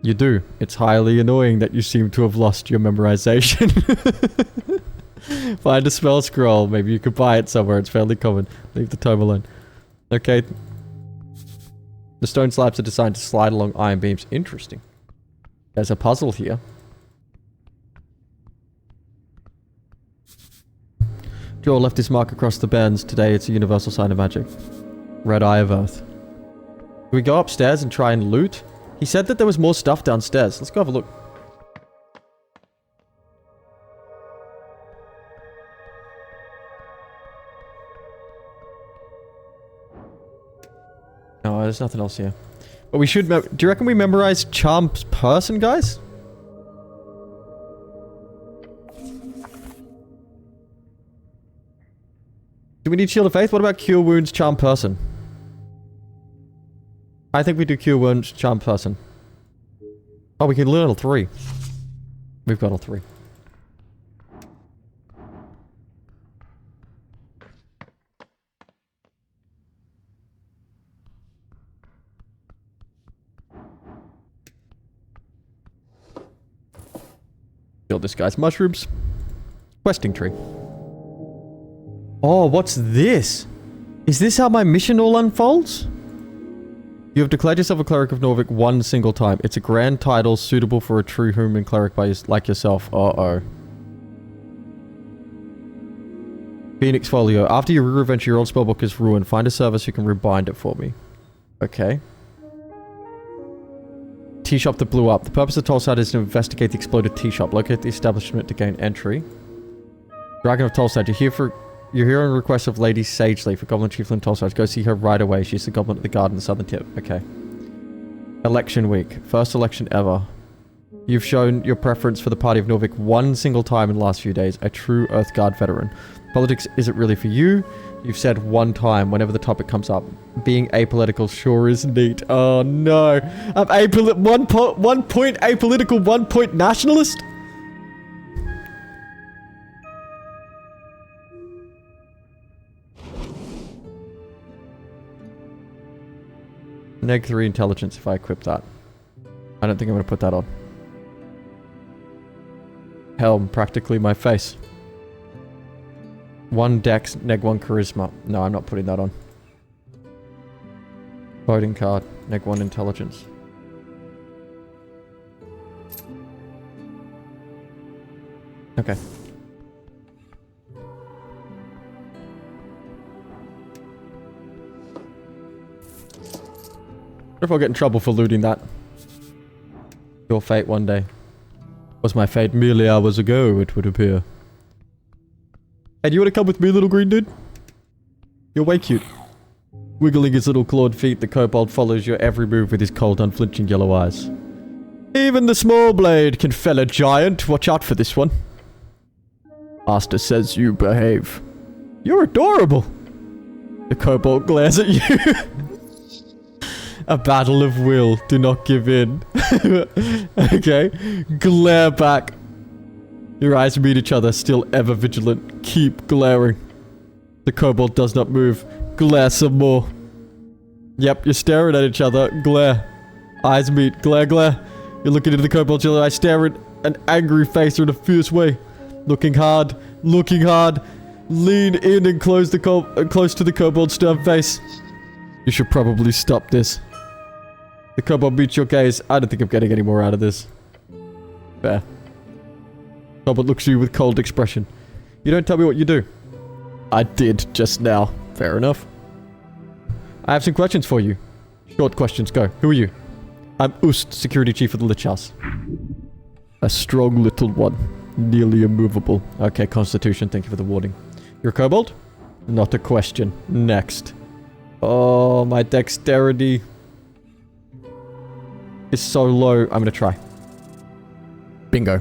You do. It's highly annoying that you seem to have lost your memorization. Find a spell scroll. Maybe you could buy it somewhere. It's fairly common. Leave the tome alone. Okay. The stone slabs are designed to slide along iron beams. Interesting. There's a puzzle here. Joel left his mark across the bends. Today it's a universal sign of magic. Red Eye of Earth. Can we go upstairs and try and loot? He said that there was more stuff downstairs. Let's go have a look. No, there's nothing else here. But we should... Do you reckon we memorize Charm Person, guys? Do we need Shield of Faith? What about Cure Wounds, Charm Person? I think we do Cure Wounds, Charm Person. Oh, we can learn all 3. We've got all 3. Kill this guy's mushrooms. Questing tree. Oh, what's this? Is this how my mission all unfolds? You have declared yourself a cleric of Norvik one single time. It's a grand title suitable for a true human cleric like yourself. Uh-oh. Phoenix Folio. After your revenge, your old spellbook is ruined. Find a service who can rebind it for me. Okay. Tea shop that blew up. The purpose of the toll site is to investigate the exploded tea shop. Locate the establishment to gain entry. Dragon of Tollside. You're here on request of Lady Sageleaf, a goblin chieftain Tollside. Go see her right away. She's the goblin at the guard in the southern tip. Okay. Election week. First election ever. You've shown your preference for the party of Norvik one single time in the last few days. A true Earthguard veteran. Politics isn't really for you. You've said one time whenever the topic comes up. Being apolitical sure is neat. Oh no. I'm one point apolitical, 1 point nationalist? Neg 3 intelligence if I equip that. I don't think I'm going to put that on. Helm, practically my face. 1 dex, neg 1 charisma. No, I'm not putting that on. Voting card, neg 1 intelligence. Okay. What if I'll get in trouble for looting that? Your fate one day. Was my fate merely hours ago, it would appear. Hey, do you want to come with me, little green dude? You're way cute. Wiggling his little clawed feet, the kobold follows your every move with his cold, unflinching yellow eyes. Even the small blade can fell a giant. Watch out for this one. Master says you behave. You're adorable. The kobold glares at you. A battle of will. Do not give in. Okay. Glare back. Your eyes meet each other, still ever vigilant. Keep glaring. The kobold does not move. Glare some more. Yep, you're staring at each other. Glare. Eyes meet. Glare, glare. You're looking into the kobold's yellow eyes, staring an angry face or in a fierce way. Looking hard. Looking hard. Lean in and close to the kobold's stern face. You should probably stop this. The kobold meets your gaze. I don't think I'm getting any more out of this. Fair. Kobold looks at you with cold expression. You don't tell me what you do. I did just now. Fair enough. I have some questions for you. Short questions, go. Who are you? I'm Ust, security chief of the Lich House. A strong little one. Nearly immovable. Okay, constitution, thank you for the warning. You're a kobold? Not a question. Next. Oh, my dexterity is so low. I'm gonna try. Bingo.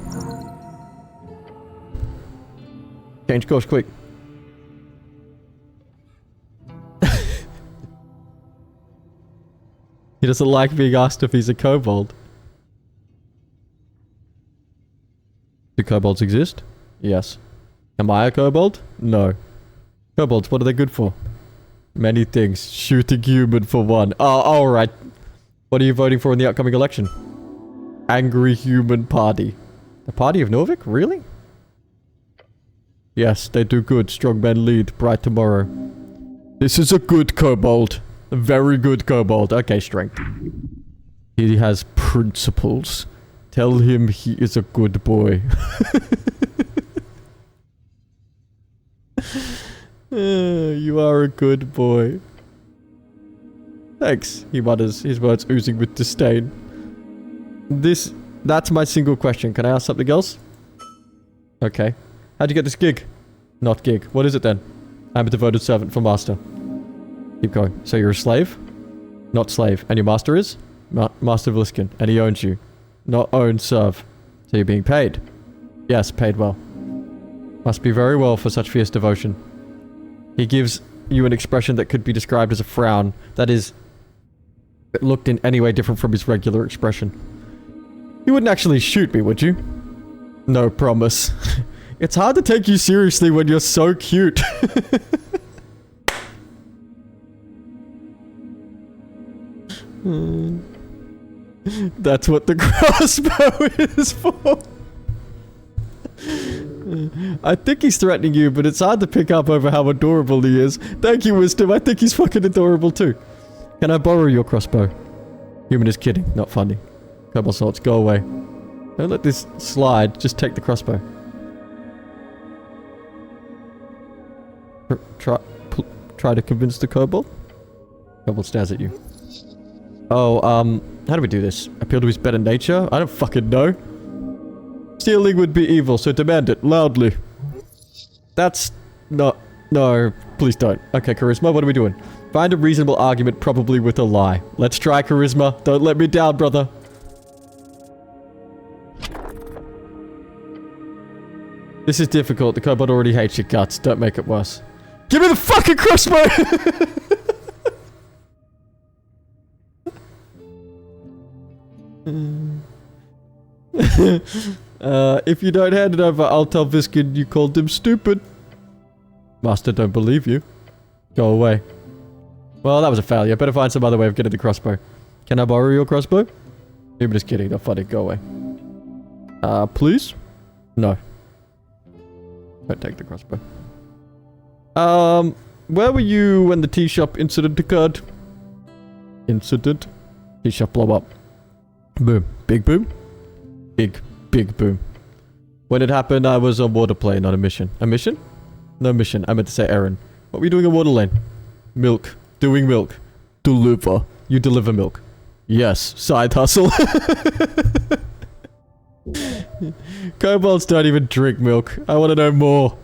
Change course quick. He doesn't like being asked if he's a kobold. Do kobolds exist? Yes. Am I a kobold? No. Kobolds, what are they good for? Many things. Shooting human for one. Oh, alright. What are you voting for in the upcoming election? Angry Human Party. The Party of Norvik? Really? Yes, they do good. Strong men lead. Bright tomorrow. This is a good kobold. A very good kobold. Okay, strength. He has principles. Tell him he is a good boy. You are a good boy. Thanks, he mutters, his words oozing with disdain. That's my single question. Can I ask something else? Okay. How'd you get this gig? Not gig. What is it then? I'm a devoted servant for master. Keep going. So you're a slave? Not slave. And your master is? Master Vliskin. And he owns you. Not own, serve. So you're being paid? Yes, paid well. Must be very well for such fierce devotion. He gives you an expression that could be described as a frown. That is, it looked in any way different from his regular expression. You wouldn't actually shoot me, would you? No promise. It's hard to take you seriously when you're so cute. That's what the crossbow is for. I think he's threatening you, but it's hard to pick up over how adorable he is. Thank you, Wisdom. I think he's fucking adorable too. Can I borrow your crossbow? Human is kidding. Not funny. Kobold swords, go away. Don't let this slide. Just take the crossbow. Try to convince the kobold? Kobold stares at you. Oh, how do we do this? Appeal to his better nature? I don't fucking know. Stealing would be evil, so demand it, loudly. That's not... No, please don't. Okay, charisma, what are we doing? Find a reasonable argument, probably with a lie. Let's try charisma. Don't let me down, brother. This is difficult. The kobold already hates your guts. Don't make it worse. Give me the fucking crossbow! If you don't hand it over, I'll tell Viskin you called him stupid. Master don't believe you. Go away. Well, that was a failure. Better find some other way of getting the crossbow. Can I borrow your crossbow? You're just kidding. Not funny. Go away. Please? No. Don't take the crossbow. Where were you when the tea shop incident occurred? Incident? Tea shop blow up. Boom. Big boom? Big boom. When it happened, I was on water plane on a mission. A mission? No mission. I meant to say errand. What were you doing on water lane? Milk. Doing milk. Deliver. You deliver milk. Yes. Side hustle. Kobolds don't even drink milk. I want to know more.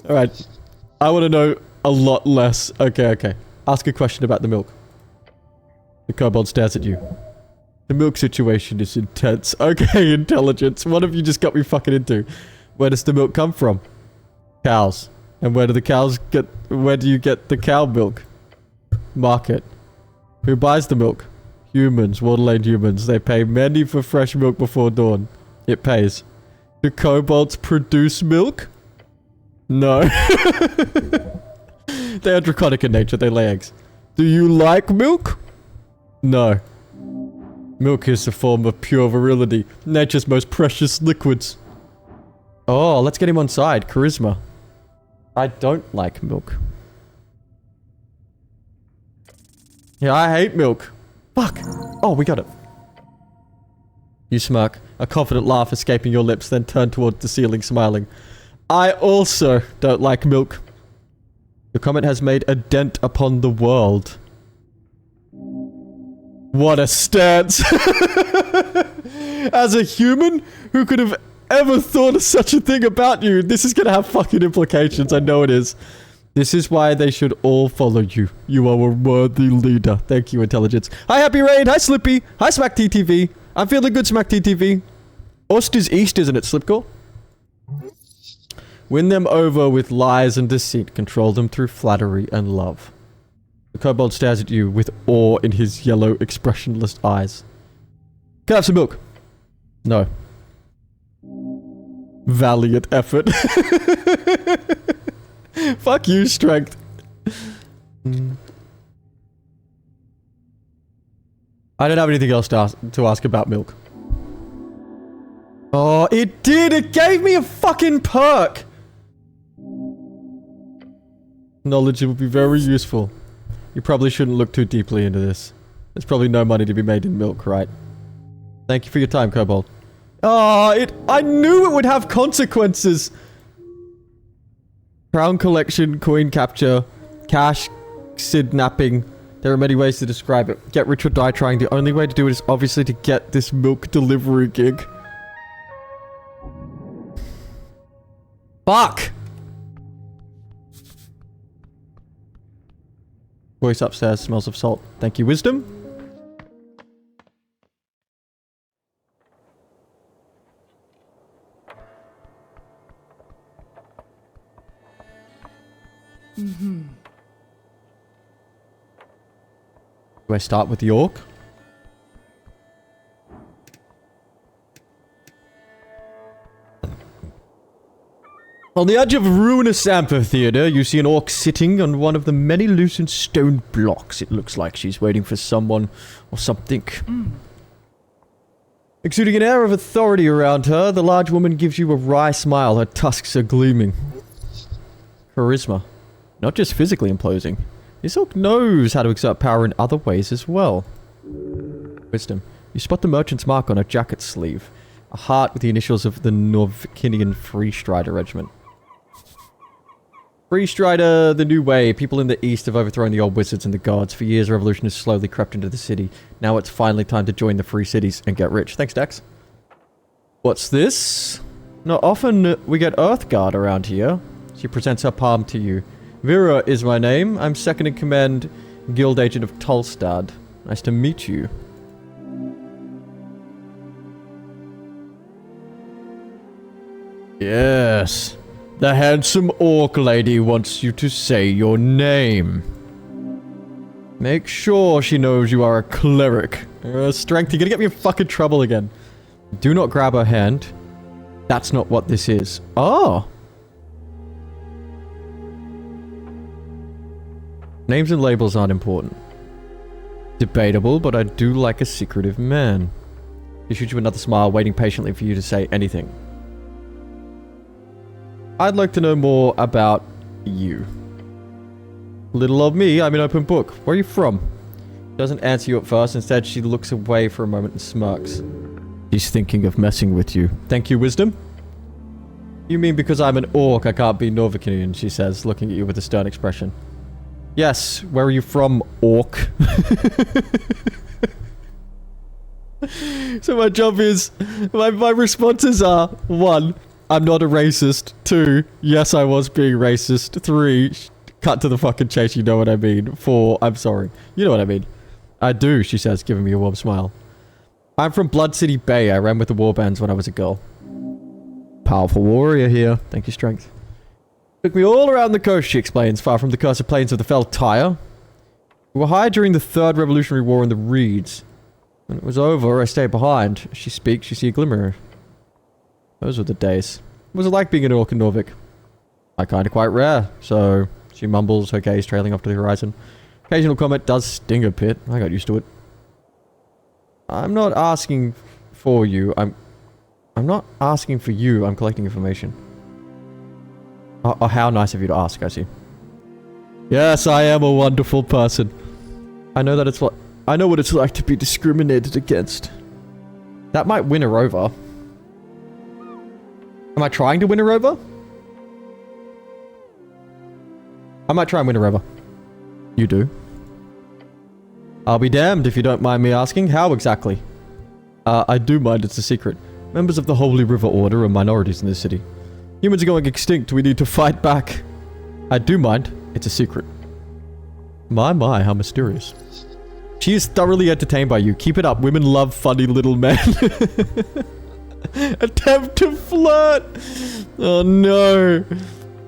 Alright. I want to know a lot less. Okay. Ask a question about the milk. The kobold stares at you. The milk situation is intense. Okay, intelligence. What have you just got me fucking into? Where does the milk come from? Cows. And where do the cows get... Where do you get the cow milk? Market. Who buys the milk? Humans. Waterlane humans. They pay many for fresh milk before dawn. It pays. Do kobolds produce milk? No. They are draconic in nature. They lay eggs. Do you like milk? No. Milk is a form of pure virility. Nature's most precious liquids. Oh, let's get him on side. Charisma. I don't like milk. Yeah, I hate milk. Fuck. Oh, we got it. You smirk, a confident laugh escaping your lips, then turn towards the ceiling, smiling. I also don't like milk. Your comment has made a dent upon the world. What a stance! As a human, who could have ever thought of such a thing about you? This is gonna have fucking implications, I know it is. This is why they should all follow you. You are a worthy leader. Thank you, intelligence. Hi, Happy Rain. Hi, Slippy. Hi, Smack TTV. I'm feeling good, Smack TTV. Ost is east, isn't it, Slipcore? Win them over with lies and deceit. Control them through flattery and love. The kobold stares at you with awe in his yellow, expressionless eyes. Can I have some milk? No. Valiant effort. Fuck you, strength. I don't have anything else to ask about milk. Oh, it did! It gave me a fucking perk! Knowledge will be very useful. You probably shouldn't look too deeply into this. There's probably no money to be made in milk, right? Thank you for your time, Kobold. Oh, I knew it would have consequences! Crown collection, coin capture, cash kidnapping. There are many ways to describe it. Get rich or die trying. The only way to do it is obviously to get this milk delivery gig. Fuck! Voice upstairs smells of salt. Thank you, wisdom. Do I start with the orc? On the edge of a ruinous amphitheater, you see an orc sitting on one of the many loosened stone blocks. It looks like she's waiting for someone or something. Exuding an air of authority around her, the large woman gives you a wry smile. Her tusks are gleaming. Charisma. Not just physically imposing. This orc knows how to exert power in other ways as well. Wisdom. You spot the merchant's mark on her jacket sleeve. A heart with the initials of the Norvikinian Free Strider Regiment. Free Strider, the new way. People in the east have overthrown the old wizards and the gods. For years, revolution has slowly crept into the city. Now it's finally time to join the free cities and get rich. Thanks, Dex. What's this? Not often we get Earthguard around here. She presents her palm to you. Vera is my name. I'm second in command guild agent of Tolstad. Nice to meet you. Yes. The handsome orc lady wants you to say your name. Make sure she knows you are a cleric. Strength, you're gonna get me in fucking trouble again. Do not grab her hand. That's not what this is. Oh. Names and labels aren't important. Debatable, but I do like a secretive man. He shoots you another smile, waiting patiently for you to say anything. I'd like to know more about you. Little old me, I'm an open book. Where are you from? Doesn't answer you at first. Instead, she looks away for a moment and smirks. She's thinking of messing with you. Thank you, wisdom. You mean because I'm an orc, I can't be Norvikinian, she says, looking at you with a stern expression. Yes, where are you from, orc? So my job is, my responses are, 1, I'm not a racist. 2, yes, I was being racist. 3, cut to the fucking chase, you know what I mean. 4, I'm sorry. You know what I mean. I do, she says, giving me a warm smile. I'm from Blood City Bay. I ran with the warbands when I was a girl. Powerful warrior here. Thank you, strength. Took me all around the coast, she explains, far from the cursed plains of the Fell Tire. We were hired during the Third Revolutionary War in the Reeds. When it was over, I stayed behind. As she speaks, you see a glimmer. Those were the days. What was it like being an orc in Norvik? I kinda quite rare, so she mumbles, her gaze trailing off to the horizon. Occasional comment does sting a bit. I got used to it. I'm not asking for you. I'm not asking for you. I'm collecting information. Oh, how nice of you to ask, I see. Yes, I am a wonderful person. I know that it's what I know what it's like to be discriminated against. That might win her over. Am I trying to win her over? I might try and win her over. You do? I'll be damned if you don't mind me asking. How exactly? I do mind, it's a secret. Members of the Holy River Order are minorities in this city. Humans are going extinct, we need to fight back. I do mind, it's a secret. My, how mysterious. She is thoroughly entertained by you. Keep it up, women love funny little men. Attempt to flirt! Oh no.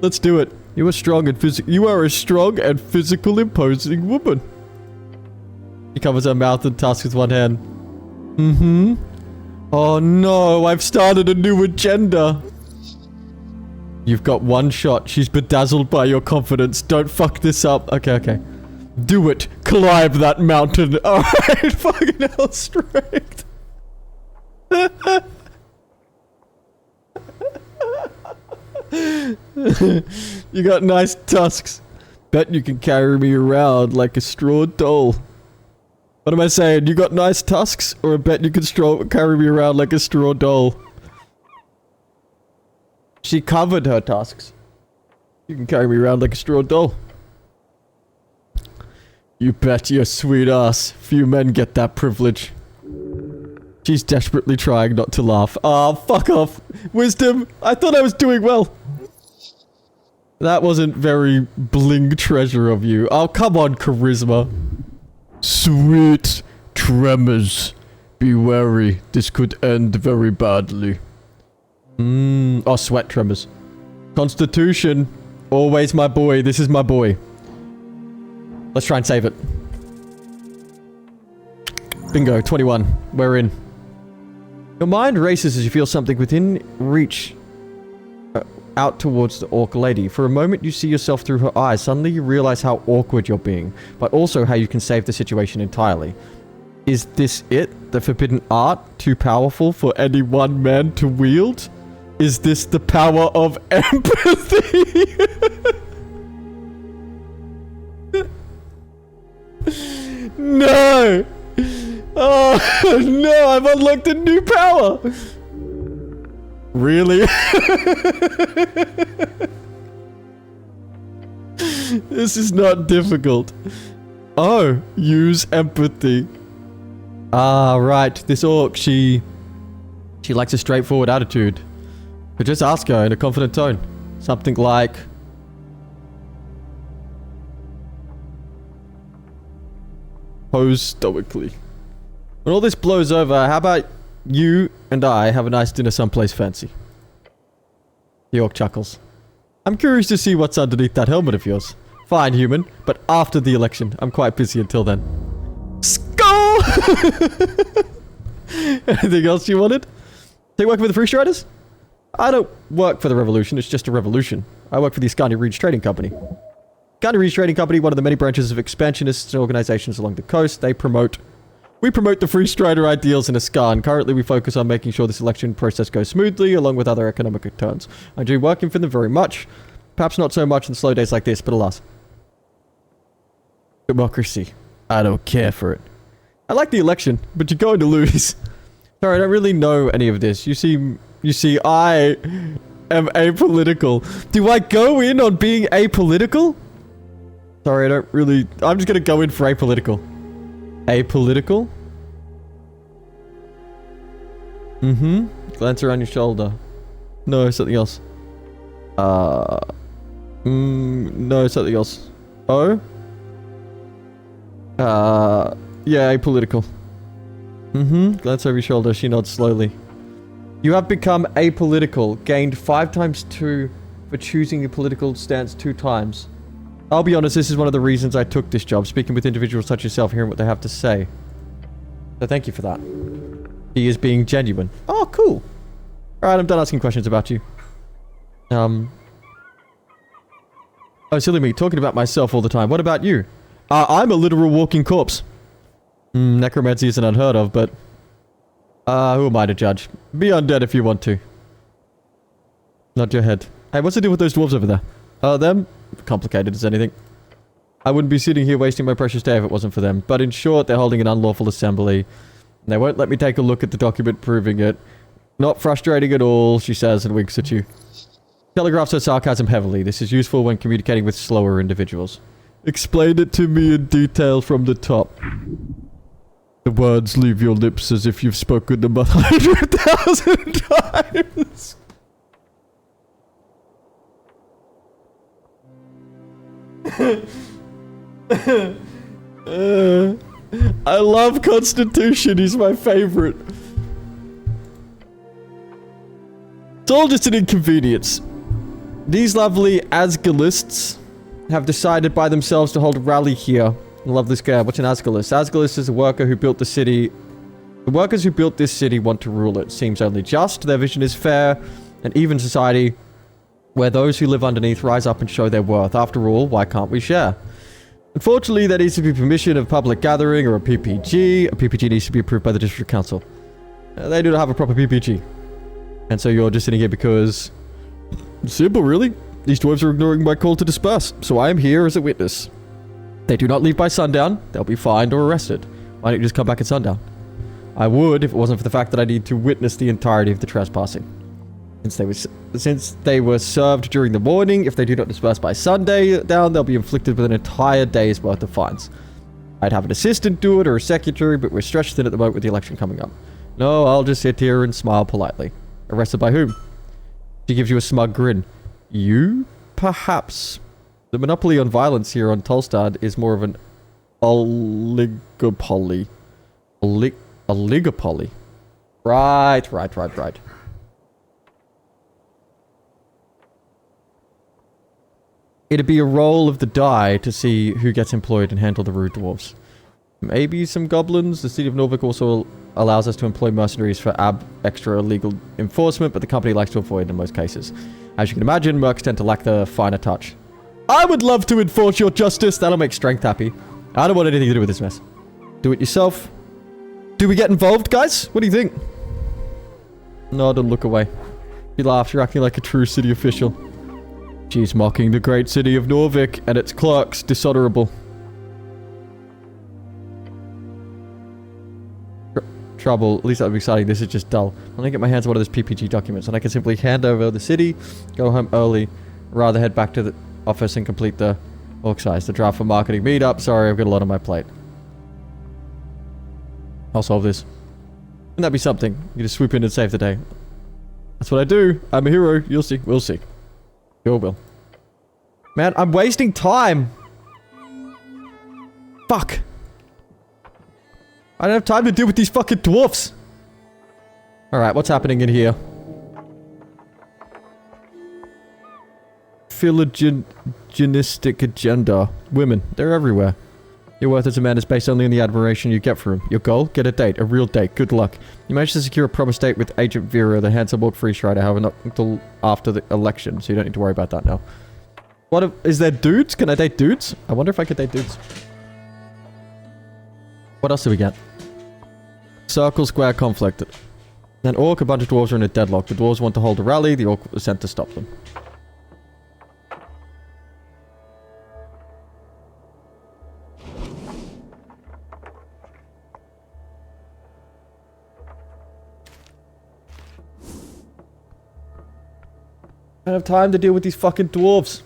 Let's do it. You are strong and you are a strong and physical imposing woman. She covers her mouth and tusks with one hand. Mm-hmm. Oh no, I've started a new agenda. You've got one shot. She's bedazzled by your confidence. Don't fuck this up. Okay. Do it. Climb that mountain. Alright, fucking hell, strength. You got nice tusks. Bet you can carry me around like a straw doll. What am I saying? You got nice tusks? Or I bet you can carry me around like a straw doll? She covered her tusks. You can carry me around like a straw doll. You bet your sweet ass. Few men get that privilege. She's desperately trying not to laugh. Ah, fuck off. Wisdom, I thought I was doing well. That wasn't very bling treasure of you. Oh, come on, charisma. Sweet tremors. Be wary. This could end very badly. Oh, sweat tremors. Constitution. Always my boy. This is my boy. Let's try and save it. Bingo, 21. We're in. Your mind races as you feel something within reach out towards the orc lady. For a moment, you see yourself through her eyes. Suddenly, you realize how awkward you're being, but also how you can save the situation entirely. Is this it? The forbidden art? Too powerful for any one man to wield? Is this the power of empathy? No! Oh, no, I've unlocked a new power! Really? This is not difficult. Oh, use empathy. Ah, right. This orc, she likes a straightforward attitude. But just ask her in a confident tone. Something like... pose stoically. When all this blows over, how about you and I have a nice dinner someplace fancy? The orc chuckles. I'm curious to see what's underneath that helmet of yours. Fine, human, but after the election. I'm quite busy until then. Skull! Anything else you wanted? Take work for the Free Striders? I don't work for the revolution, it's just a revolution. I work for the Ascani Reeds Trading Company. Ascani Reeds Trading Company, one of the many branches of expansionists and organizations along the coast. We promote the Free Strider ideals in Ascan. Currently, we focus on making sure this election process goes smoothly, along with other economic returns. I enjoy working for them very much. Perhaps not so much in slow days like this, but alas. Democracy. I don't care for it. I like the election, but you're going to lose. Sorry, I don't really know any of this. You see, I am apolitical. Do I go in on being apolitical? Sorry, I don't really... I'm just gonna go in for apolitical. Apolitical? Mm-hmm. Glance around your shoulder. No, something else. No, something else. Oh? Yeah, apolitical. Mm-hmm. Glance over your shoulder. She nods slowly. You have become apolitical. Gained 5 times 2 for choosing a political stance 2 times. I'll be honest, this is one of the reasons I took this job. Speaking with individuals such as yourself, hearing what they have to say. So thank you for that. He is being genuine. Oh, cool. Alright, I'm done asking questions about you. Oh, silly me, talking about myself all the time. What about you? I'm a literal walking corpse. Necromancy isn't unheard of, but... who am I to judge? Be undead if you want to. Nod your head. Hey, what's the deal with those dwarves over there? Them? Complicated as anything. I wouldn't be sitting here wasting my precious day if it wasn't for them. But in short, they're holding an unlawful assembly. They won't let me take a look at the document proving it. Not frustrating at all, she says and winks at you. Telegraphs her sarcasm heavily. This is useful when communicating with slower individuals. Explain it to me in detail from the top. The words leave your lips as if you've spoken them 100,000 times. I love Constitution, he's my favorite. It's all just an inconvenience. These lovely Asgalists have decided by themselves to hold a rally here. I love this guy. What's an Asgalist? Asgalist is a worker who built the city. The workers who built this city want to rule it. Seems only just. Their vision is fair, an even society where those who live underneath rise up and show their worth. After all, why can't we share? Unfortunately, there needs to be permission of public gathering or a PPG. A PPG needs to be approved by the district council. They do not have a proper PPG. And so you're just sitting here because... Simple, really. These dwarves are ignoring my call to disperse, so I am here as a witness. They do not leave by sundown, they'll be fined or arrested. Why don't you just come back at sundown? I would if it wasn't for the fact that I need to witness the entirety of the trespassing. Since they were served during the morning, if they do not disperse by sundown, they'll be inflicted with an entire day's worth of fines. I'd have an assistant do it or a secretary, but we're stretched thin at the moment with the election coming up. No, I'll just sit here and smile politely. Arrested by whom? She gives you a smug grin. You? Perhaps. The monopoly on violence here on Tolstad is more of an oligopoly. Oligopoly. Right. It'd be a roll of the die to see who gets employed and handle the rude dwarves. Maybe some goblins. The city of Norvik also allows us to employ mercenaries for extra illegal enforcement, but the company likes to avoid in most cases. As you can imagine, mercs tend to lack the finer touch. I would love to enforce your justice. That'll make strength happy. I don't want anything to do with this mess. Do it yourself. Do we get involved, guys? What do you think? No, don't look away. He laughs. You're acting like a true city official. She's mocking the great city of Norvik and its clerks. Dishonorable. Trouble. At least that would be exciting. This is just dull. I'm gonna get my hands on one of those PPG documents and I can simply hand over the city, go home early, rather head back to the office and complete the the draft for marketing meetup. Sorry, I've got a lot on my plate. I'll solve this. Wouldn't that be something? You just swoop in and save the day. That's what I do. I'm a hero. You'll see. We'll see. Sure will. Man, I'm wasting time. Fuck. I don't have time to deal with these fucking dwarfs. Alright, what's happening in here? Philogenistic agenda. Women. They're everywhere. Your worth as a man is based only on the admiration you get for him. Your goal? Get a date. A real date. Good luck. You managed to secure a promise date with Agent Vera, the handsome old free strider, however not until after the election, so you don't need to worry about that now. Is there dudes? Can I date dudes? I wonder if I could date dudes. What else do we get? Circle square conflict. An orc, a bunch of dwarves are in a deadlock. The dwarves want to hold a rally, the orc was sent to stop them. I don't have time to deal with these fucking dwarves.